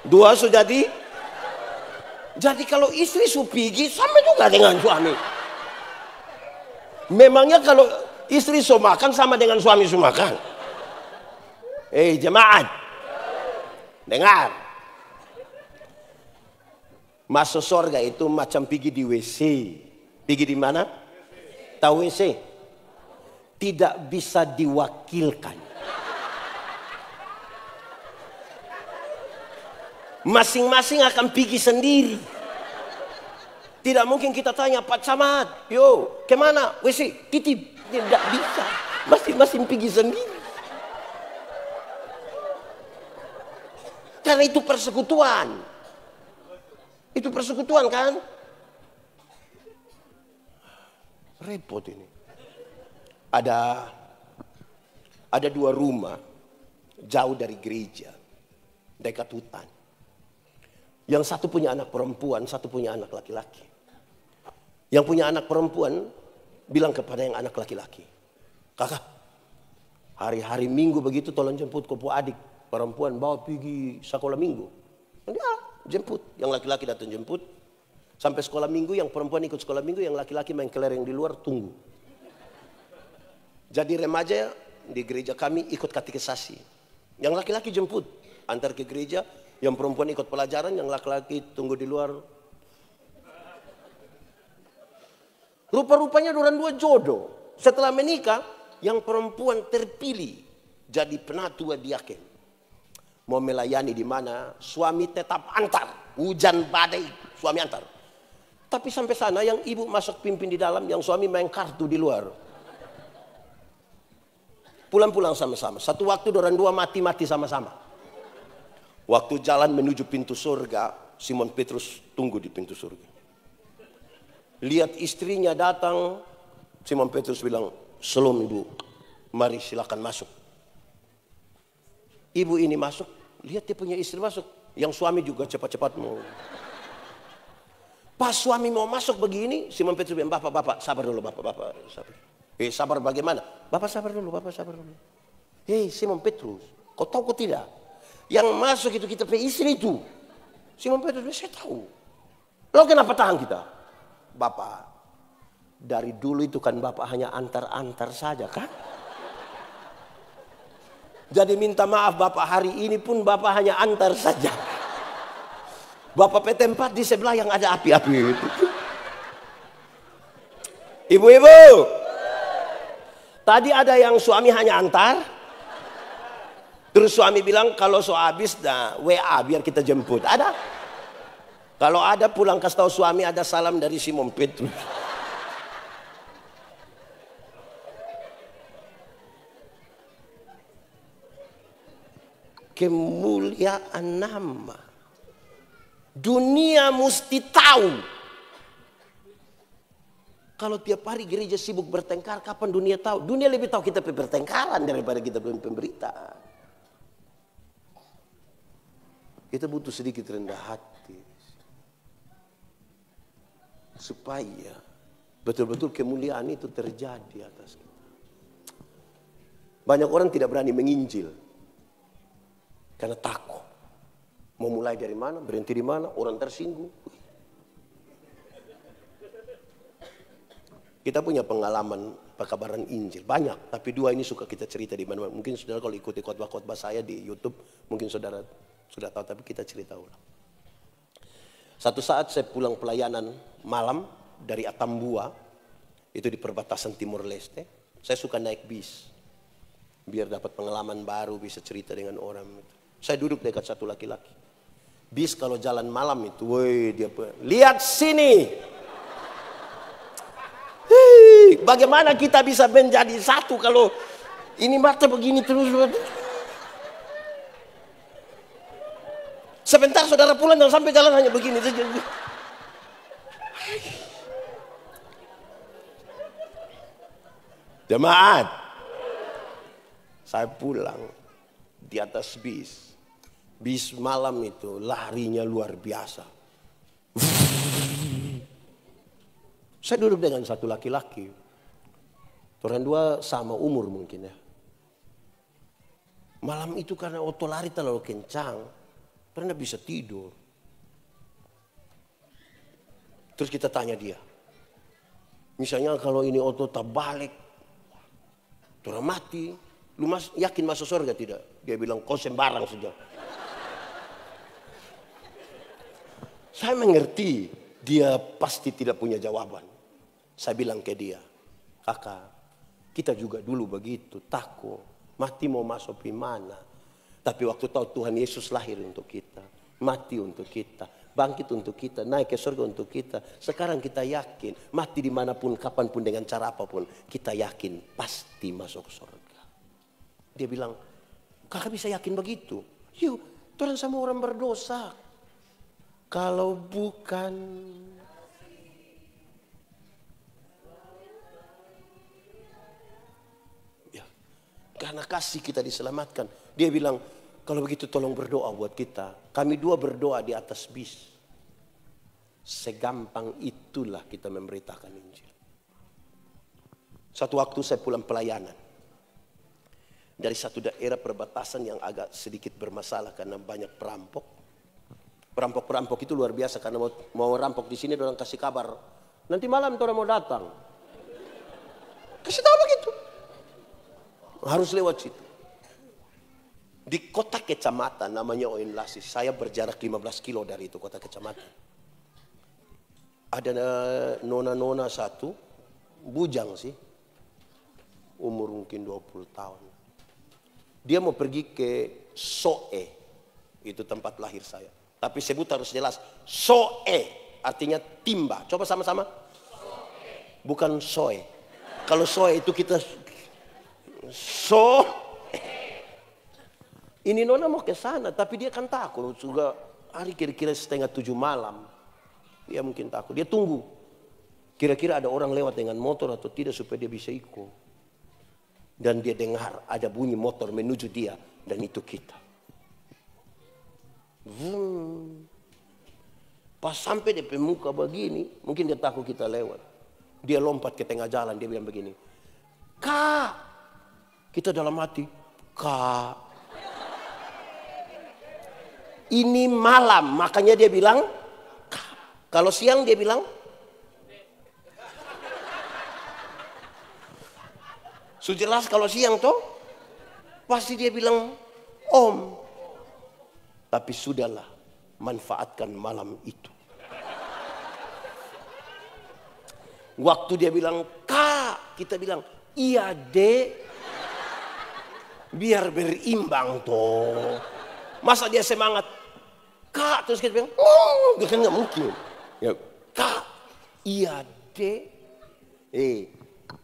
A: Dua so jadi. Jadi kalau istri so pergi, sama juga dengan suami. Memangnya kalau istri so makan sama dengan suami so makan? Jemaat, dengar. Masuk surga itu macam pergi di WC. Pergi di mana? Tahu WC? Tidak bisa diwakilkan. Masing-masing akan pergi sendiri. Tidak mungkin kita tanya, Pak Camat, yo, kemana? WC, titip. Tidak bisa. Masing-masing pergi sendiri. Karena itu persekutuan. Itu persekutuan kan? Repot ini. Ada 2 rumah jauh dari gereja, dekat hutan. Yang satu punya anak perempuan, satu punya anak laki-laki. Yang punya anak perempuan bilang kepada yang anak laki-laki, kakak, hari-hari Minggu begitu tolong jemput kopo adik perempuan bawa pergi sekolah minggu. Dia jemput, yang laki-laki datang jemput. Sampai sekolah minggu, yang perempuan ikut sekolah minggu, yang laki-laki main kelereng di luar tunggu. Jadi remaja di gereja kami ikut katekisasi. Yang laki-laki jemput, antar ke gereja, yang perempuan ikut pelajaran, yang laki-laki tunggu di luar. Rupa-rupanya orang 2 jodoh. Setelah menikah, yang perempuan terpilih jadi penatua diaken. Mau melayani di mana, suami tetap antar. Hujan badai, suami antar. Tapi sampai sana yang ibu masuk pimpin di dalam, yang suami main kartu di luar. Pulang-pulang sama-sama. Satu waktu orang 2 mati-mati sama-sama. Waktu jalan menuju pintu surga, Simon Petrus tunggu di pintu surga. Lihat istrinya datang, Simon Petrus bilang, "Shalom ibu, mari silakan masuk." Ibu ini masuk, lihat dia punya istri masuk. Yang suami juga cepat-cepat mau. Pas suami mau masuk begini, Simon Petrus bilang, "Bapak, sabar dulu, bapak, sabar." Sabar bagaimana? Bapak sabar dulu. Simon Petrus, kau tahu kau tidak? Yang masuk itu kita punya istri itu. Simon Petrus bilang, "Saya tahu. Lalu kenapa tahan kita?" "Bapak, dari dulu itu kan bapak hanya antar-antar saja kan? Jadi minta maaf bapak, hari ini pun bapak hanya antar saja." Bapak PT4 di sebelah yang ada api-api itu. Ibu-ibu, tadi ada yang suami hanya antar. Terus suami bilang kalau so habis dah WA biar kita jemput. Ada? Kalau ada pulang kasih tahu suami ada salam dari Simon Petrus. Kemuliaan nama. Dunia mesti tahu. Kalau tiap hari gereja sibuk bertengkar, kapan dunia tahu? Dunia lebih tahu kita bertengkaran daripada kita pemberitaan. Kita butuh sedikit rendah hati. Supaya betul-betul kemuliaan itu terjadi atas kita. Banyak orang tidak berani menginjil. Karena takut. Mau mulai dari mana, berhenti di mana, orang tersinggung. Kita punya pengalaman pekabaran Injil. Banyak, tapi dua ini suka kita cerita di mana-mana. Mungkin saudara kalau ikuti khotbah-khotbah saya di YouTube, mungkin saudara sudah tahu, tapi kita cerita ulang. Satu saat saya pulang pelayanan malam dari Atambua, itu di perbatasan Timur Leste. Saya suka naik bis, biar dapat pengalaman baru, bisa cerita dengan orang. Saya duduk dekat satu laki-laki. Bis kalau jalan malam itu, woi dia lihat sini. Bagaimana kita bisa menjadi satu kalau ini mata begini terus. Sebentar saudara pulang jangan sampai jalan hanya begini saja. Jemaat, saya pulang di atas bis. Bis malam itu larinya luar biasa. Saya duduk dengan satu laki-laki. Orang dua sama umur mungkin ya. Malam itu karena oto lari terlalu kencang, pernah bisa tidur. Terus kita tanya dia. Misalnya kalau ini oto tak balik, orang mati, lu yakin masuk surga tidak? Dia bilang kau sembarang saja. Saya mengerti dia pasti tidak punya jawaban. Saya bilang ke dia, kakak, kita juga dulu begitu, takut, mati mau masuk di mana. Tapi waktu tahu Tuhan Yesus lahir untuk kita, mati untuk kita, bangkit untuk kita, naik ke surga untuk kita. Sekarang kita yakin, mati dimanapun, kapanpun, dengan cara apapun, kita yakin pasti masuk surga. Dia bilang, kakak bisa yakin begitu? Yuk, Tuhan sama orang berdosa. Kalau bukan ya, karena kasih kita diselamatkan. Dia bilang, kalau begitu tolong berdoa buat kita. Kami dua berdoa di atas bis. Segampang itulah kita memberitakan Injil. Satu waktu saya pulang pelayanan dari satu daerah perbatasan yang agak sedikit bermasalah karena banyak perampok. Perampok-perampok itu luar biasa karena mau rampok di sini orang kasih kabar. Nanti malam orang mau datang. Kasih tahu begitu. Harus lewat situ. Di kota kecamatan namanya Oin Lasi. Saya berjarak 15 kilo dari itu kota kecamatan. Ada nona-nona satu. Bujang sih. Umur mungkin 20 tahun. Dia mau pergi ke Soe. Itu tempat lahir saya. Tapi sebut harus jelas. Soe artinya timba. Coba sama-sama. Bukan soe. Kalau soe itu kita ini nona mau ke sana, tapi dia kan takut. Juga hari kira-kira 6:30 malam. Dia mungkin takut. Dia tunggu. Kira-kira ada orang lewat dengan motor atau tidak supaya dia bisa ikut. Dan dia dengar ada bunyi motor menuju dia. Dan itu kita. Pas sampai di pemuka begini, mungkin dia takut kita lewat. Dia lompat ke tengah jalan, dia bilang begini, Kak, kita dalam hati, Kak, ini malam, makanya dia bilang, Kak. Kalau siang dia bilang, sujelas kalau siang toh, pasti dia bilang, Om. Tapi sudahlah, manfaatkan malam itu. Waktu dia bilang, Kak, kita bilang, iya dek. Biar berimbang toh. Masa dia semangat, Kak, terus kita bilang, oh, kan nggak mungkin. Ya, Kak, iya dek.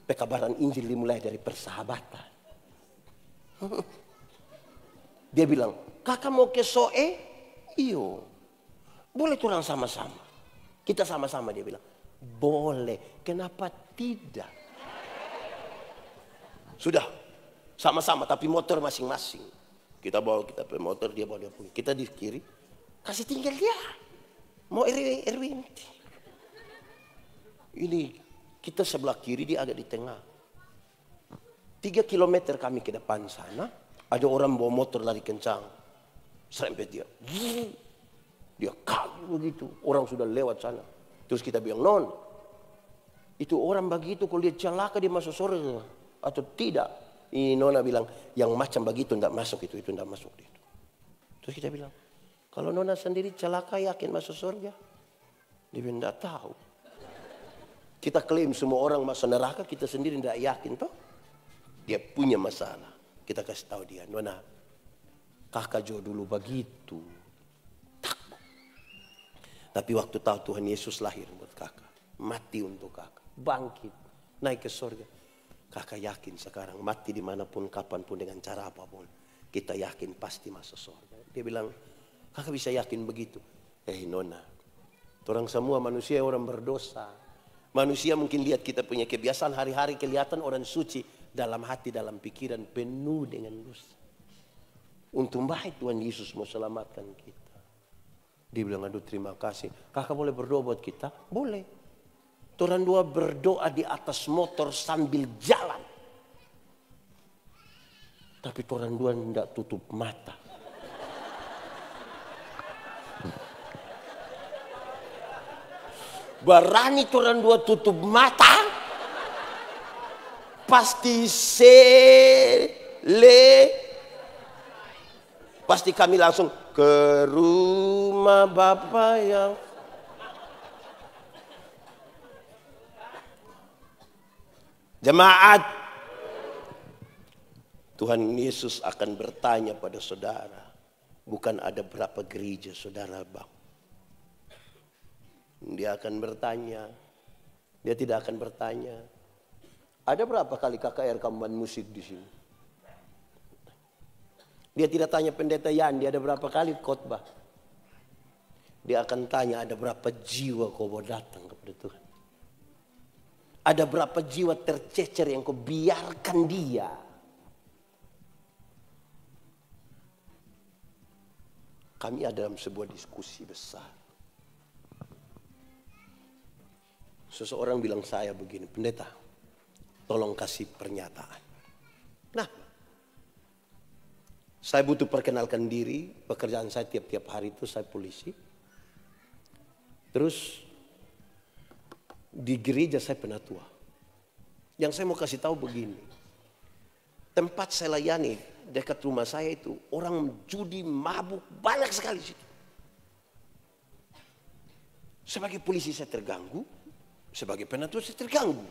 A: Pekabaran Injil dimulai dari persahabatan. Dia bilang, kakak mau ke Soe? Iyo. Boleh turang sama-sama. Kita sama-sama, dia bilang. Boleh, kenapa tidak? Sudah, sama-sama tapi motor masing-masing. Kita bawa kita punya motor, dia bawa dia punya. Kita di kiri, kasih tinggal dia. Mau RW inti. Ini kita sebelah kiri, dia agak di tengah. 3 kilometer kami ke depan sana, ada orang bawa motor lari kencang. Serempet dia. Dia kaku begitu, orang sudah lewat sana. Terus kita bilang, non, itu orang begitu kalau dia celaka dia masuk surga atau tidak? Ini Nona bilang, yang macam begitu tidak masuk itu tidak masuk itu. Terus kita bilang, kalau Nona sendiri celaka yakin masuk surga? Dia bilang, tidak tahu. Kita klaim semua orang masuk neraka, kita sendiri tidak yakin toh. Dia punya masalah. Kita kasih tahu dia, Nona, kakak Jo dulu begitu. Takut. Tapi waktu tahu Tuhan Yesus lahir buat kakak, mati untuk kakak, bangkit, naik ke surga. Kakak yakin sekarang mati dimanapun, kapanpun, dengan cara apapun, kita yakin pasti masuk surga. Dia bilang, kakak bisa yakin begitu? Nona, orang semua manusia orang berdosa. Manusia mungkin lihat kita punya kebiasaan hari-hari kelihatan orang suci. Dalam hati, dalam pikiran penuh dengan dosa. Untung baik Tuhan Yesus mau selamatkan kita. Dia bilang, aduh terima kasih. Kakak boleh berdoa buat kita? Boleh. Orang dua berdoa di atas motor sambil jalan. Tapi orang dua tidak tutup mata. Berani orang dua tutup mata. Pasti pasti kami langsung ke rumah Bapa yang jemaat. Tuhan Yesus akan bertanya pada saudara, bukan ada berapa gereja saudara bang. Dia akan bertanya, dia tidak akan bertanya, ada berapa kali KKR rekaman musik di sini? Dia tidak tanya pendeta Yandi ada berapa kali khotbah. Dia akan tanya ada berapa jiwa kau mau datang kepada Tuhan. Ada berapa jiwa tercecer yang kau biarkan dia. Kami ada dalam sebuah diskusi besar. Seseorang bilang saya begini, pendeta, tolong kasih pernyataan. Nah, saya butuh perkenalkan diri. Pekerjaan saya tiap-tiap hari itu saya polisi. Terus di gereja saya penatua. Yang saya mau kasih tahu begini. Tempat saya layani dekat rumah saya itu orang judi, mabuk banyak sekali situ. Sebagai polisi saya terganggu, sebagai penatua saya terganggu.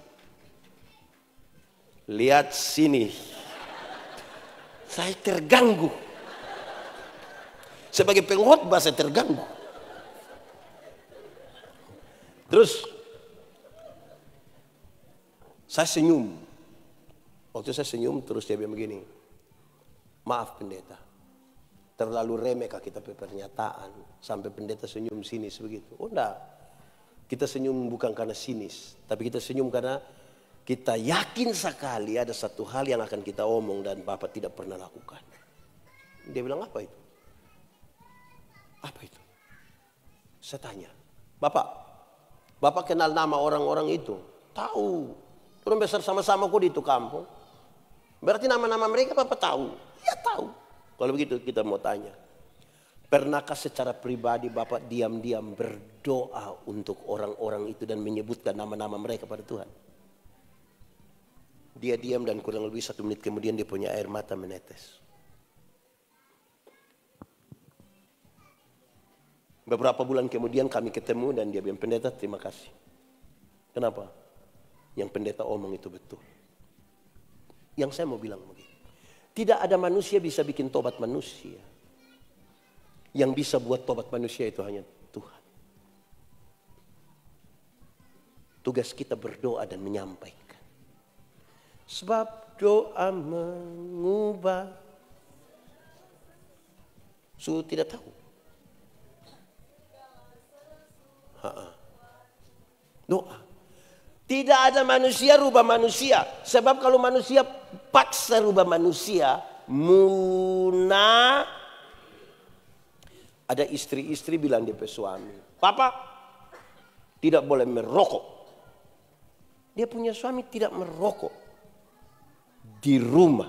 A: Lihat sini, saya terganggu. Sebagai pengkhotbah saya terganggu. Terus saya senyum. Waktu saya senyum terus dia bilang begini, maaf pendeta, terlalu remeh kah kita pernyataan sampai pendeta senyum sinis begitu. Oh enggak, kita senyum bukan karena sinis, tapi kita senyum karena kita yakin sekali ada satu hal yang akan kita omong dan Bapak tidak pernah lakukan. Dia bilang, apa itu? Apa itu? Saya tanya, Bapak kenal nama orang-orang itu? Tahu. Orang besar sama-sama kok di itu kampung. Berarti nama-nama mereka Bapak tahu? Ya tahu. Kalau begitu kita mau tanya. Pernahkah secara pribadi Bapak diam-diam berdoa untuk orang-orang itu dan menyebutkan nama-nama mereka pada Tuhan? Dia diam dan kurang lebih 1 menit kemudian dia punya air mata menetes. Beberapa bulan kemudian kami ketemu dan dia bilang, pendeta terima kasih. Kenapa? Yang pendeta omong itu betul. Yang saya mau bilang begini. Tidak ada manusia bisa bikin tobat manusia. Yang bisa buat tobat manusia itu hanya Tuhan. Tugas kita berdoa dan menyampaikan. Sebab doa mengubah. Tidak tahu. Doa. Tidak ada manusia rubah manusia. Sebab kalau manusia paksa rubah manusia, munah. Ada istri-istri bilang dia suami, Papa tidak boleh merokok. Dia punya suami tidak merokok di rumah.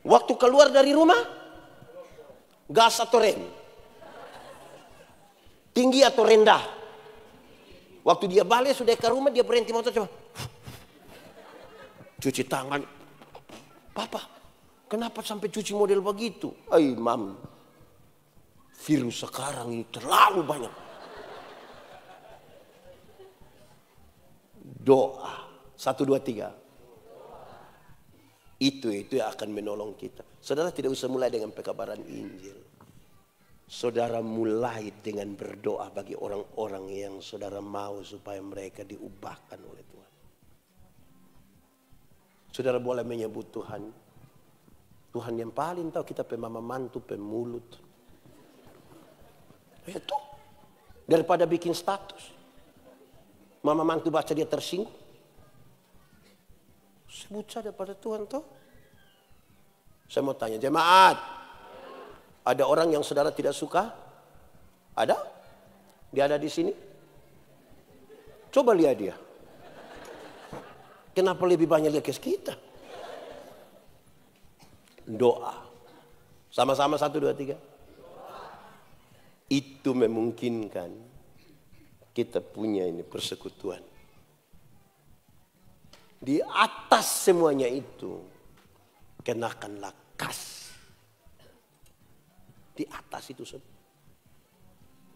A: Waktu keluar dari rumah, gas atau rem? Tinggi atau rendah? Waktu dia balik sudah ke rumah, dia berhenti motor coba. Cuci tangan. Papa, kenapa sampai cuci model begitu? Mam, virus sekarang ini terlalu banyak. Doa. 1, 2, 3. Itu yang akan menolong kita. Saudara tidak usah mulai dengan pekabaran Injil. Saudara mulai dengan berdoa bagi orang-orang yang saudara mau supaya mereka diubahkan oleh Tuhan. Saudara boleh menyebut Tuhan. Tuhan yang paling tahu kita pemama mantu, pemulut. Itu. Daripada bikin status. Mama mantu baca dia tersinggung. Sebut saja pada Tuhan toh. Saya mau tanya jemaat. Ada orang yang saudara tidak suka? Ada? Dia ada di sini? Coba lihat dia. Kenapa lebih banyak lihat ke kita? Doa. Sama-sama 1, 2, 3. Itu memungkinkan kita punya ini persekutuan. Di atas semuanya itu kenakanlah kasih. Di atas itu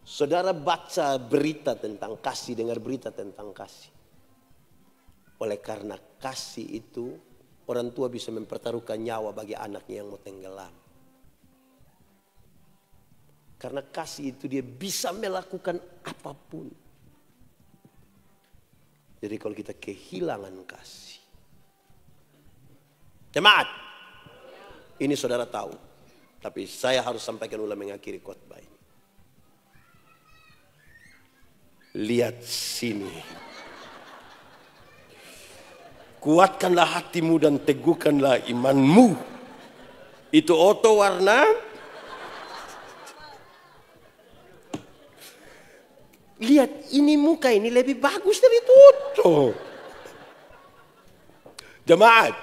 A: saudara baca berita tentang kasih, dengar berita tentang kasih. Oleh karena kasih itu orang tua bisa mempertaruhkan nyawa bagi anaknya yang mau tenggelam. Karena kasih itu dia bisa melakukan apapun. Jadi kalau kita kehilangan kasih. Jemaat. Ini saudara tahu. Tapi saya harus sampaikan ulang mengakhiri khotbah ini. Lihat sini. Kuatkanlah hatimu dan teguhkanlah imanmu. Itu Otto warna. Lihat ini muka ini lebih bagus dari itu Otto. Jemaat.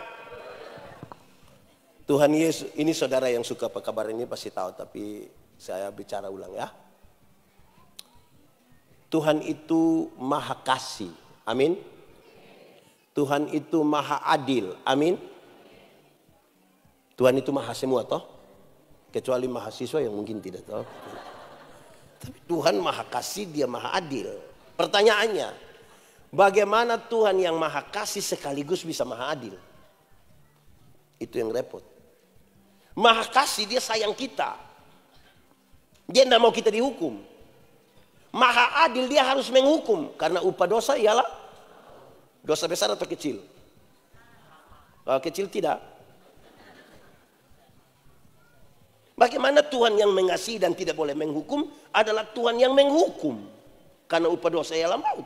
A: Tuhan Yesus, ini saudara yang suka kabar ini pasti tahu, tapi saya bicara ulang ya. Tuhan itu maha kasih, amin. Tuhan itu maha adil, amin. Tuhan itu maha semua toh, kecuali mahasiswa yang mungkin tidak tahu. Tapi Tuhan maha kasih, dia maha adil. Pertanyaannya, bagaimana Tuhan yang maha kasih sekaligus bisa maha adil? Itu yang repot. Maha kasih dia sayang kita. Dia tidak mau kita dihukum. Maha adil dia harus menghukum. Karena upah dosa ialah dosa besar atau kecil. Kalau kecil tidak. Bagaimana Tuhan yang mengasihi dan tidak boleh menghukum adalah Tuhan yang menghukum. Karena upah dosa ialah maut.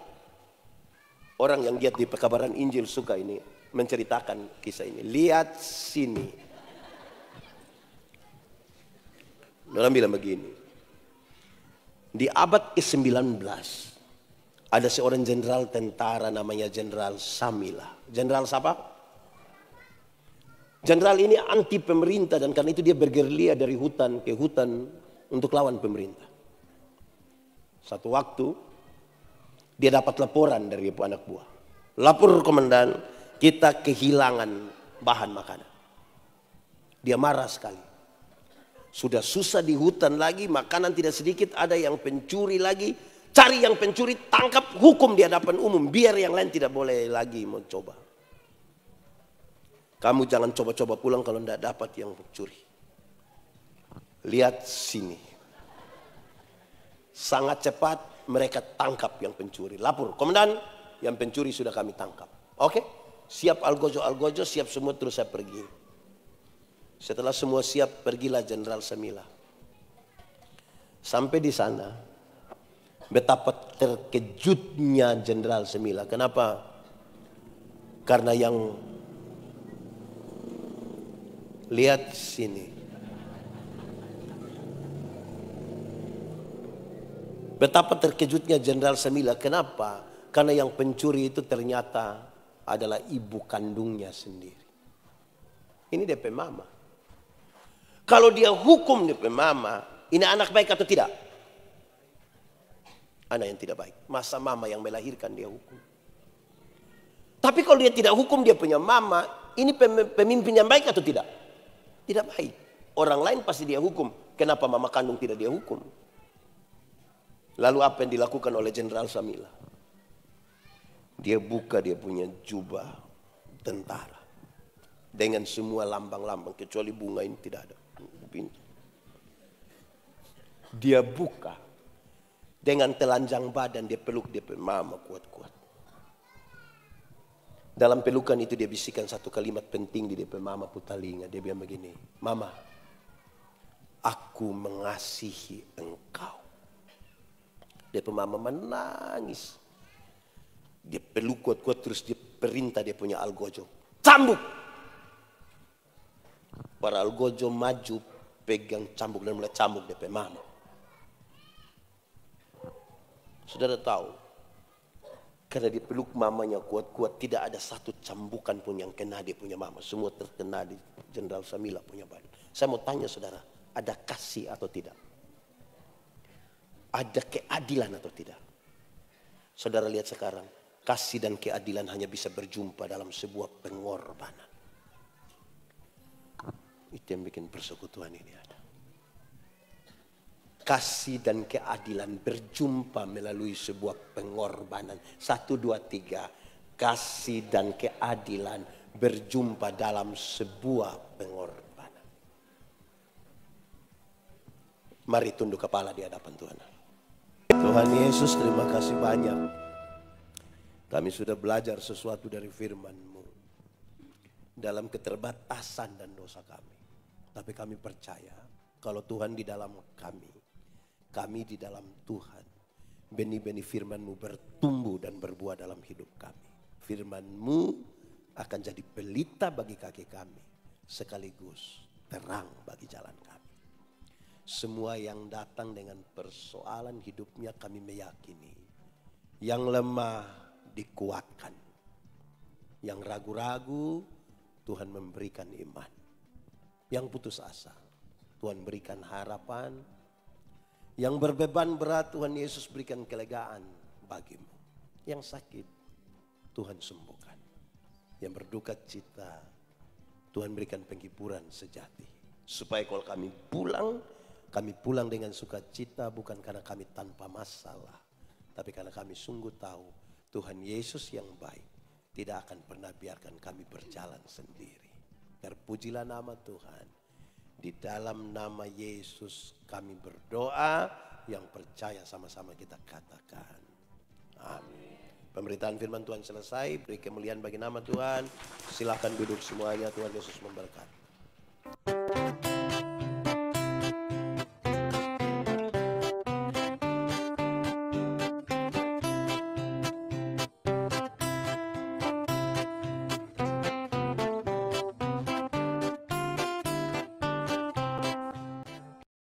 A: Orang yang lihat di pekabaran Injil suka ini menceritakan kisah ini. Lihat sini. Orang bilang begini. Di abad ke-19 ada seorang jenderal tentara namanya Jenderal Samila. Jenderal siapa? Jenderal ini anti pemerintah dan karena itu dia bergerilya dari hutan ke hutan untuk lawan pemerintah. Satu waktu dia dapat laporan dari anak buah. Lapor komandan, kita kehilangan bahan makanan. Dia marah sekali. Sudah susah di hutan lagi, makanan tidak sedikit, ada yang pencuri lagi. Cari yang pencuri, tangkap, hukum di hadapan umum. Biar yang lain tidak boleh lagi mencoba. Kamu jangan coba-coba pulang kalau tidak dapat yang pencuri. Lihat sini. Sangat cepat mereka tangkap yang pencuri. Lapor, komandan, yang pencuri sudah kami tangkap. Oke, siap algojo, siap semua, terus saya pergi. Setelah semua siap, pergilah Jenderal Semila. Sampai di sana, betapa terkejutnya Jenderal Semila. Kenapa? Karena yang lihat sini. Betapa terkejutnya Jenderal Semila. Kenapa? Karena yang pencuri itu ternyata adalah ibu kandungnya sendiri. Ini DP mama. Kalau dia hukum DP mama, ini anak baik atau tidak? Anak yang tidak baik. Masa mama yang melahirkan dia hukum? Tapi kalau dia tidak hukum dia punya mama, ini pemimpin yang baik atau tidak? Tidak baik. Orang lain pasti dia hukum. Kenapa mama kandung tidak dia hukum? Lalu apa yang dilakukan oleh Jenderal Semila? Dia buka dia punya jubah tentara. Dengan semua lambang-lambang, kecuali bunga ini tidak ada. Pintu. Dia buka. Dengan telanjang badan dia peluk dia mama kuat-kuat. Dalam pelukan itu dia bisikan satu kalimat penting di dia mama putalinga. Dia bilang begini, mama, aku mengasihi engkau. Dia mama menangis. Dia peluk kuat-kuat terus dia perintah dia punya algojo. Cambuk. Para algojo maju pegang cambuk dan mulai cambuk DP mama. Saudara tahu, karena dia peluk mamanya kuat-kuat, tidak ada satu cambukan pun yang kena dia punya mama. Semua terkena di Jenderal Semila punya badan. Saya mau tanya saudara, ada kasih atau tidak? Ada keadilan atau tidak? Saudara lihat sekarang, kasih dan keadilan hanya bisa berjumpa dalam sebuah pengorbanan. Itu yang bikin persekutuan ini ada. Kasih dan keadilan berjumpa melalui sebuah pengorbanan. 1, 2, 3. Kasih dan keadilan berjumpa dalam sebuah pengorbanan. Mari tunduk kepala di hadapan Tuhan. Tuhan Yesus, terima kasih banyak. Kami sudah belajar sesuatu dari firman-Mu. Dalam keterbatasan dan dosa kami. Tapi kami percaya kalau Tuhan di dalam kami, kami di dalam Tuhan. Benih-benih firman-Mu bertumbuh dan berbuah dalam hidup kami. Firman-Mu akan jadi pelita bagi kaki kami. Sekaligus terang bagi jalan kami. Semua yang datang dengan persoalan hidupnya kami meyakini. Yang lemah dikuatkan. Yang ragu-ragu Tuhan memberikan iman. Yang putus asa, Tuhan berikan harapan. Yang berbeban berat, Tuhan Yesus berikan kelegaan bagimu. Yang sakit, Tuhan sembuhkan. Yang berduka cita, Tuhan berikan penghiburan sejati. Supaya kalau kami pulang dengan sukacita bukan karena kami tanpa masalah. Tapi karena kami sungguh tahu Tuhan Yesus yang baik tidak akan pernah biarkan kami berjalan sendiri. Terpujilah nama Tuhan. Di dalam nama Yesus kami berdoa. Yang percaya sama-sama kita katakan amin. Pemberitaan firman Tuhan selesai. Beri kemuliaan bagi nama Tuhan. Silakan duduk semuanya. Tuhan Yesus memberkati.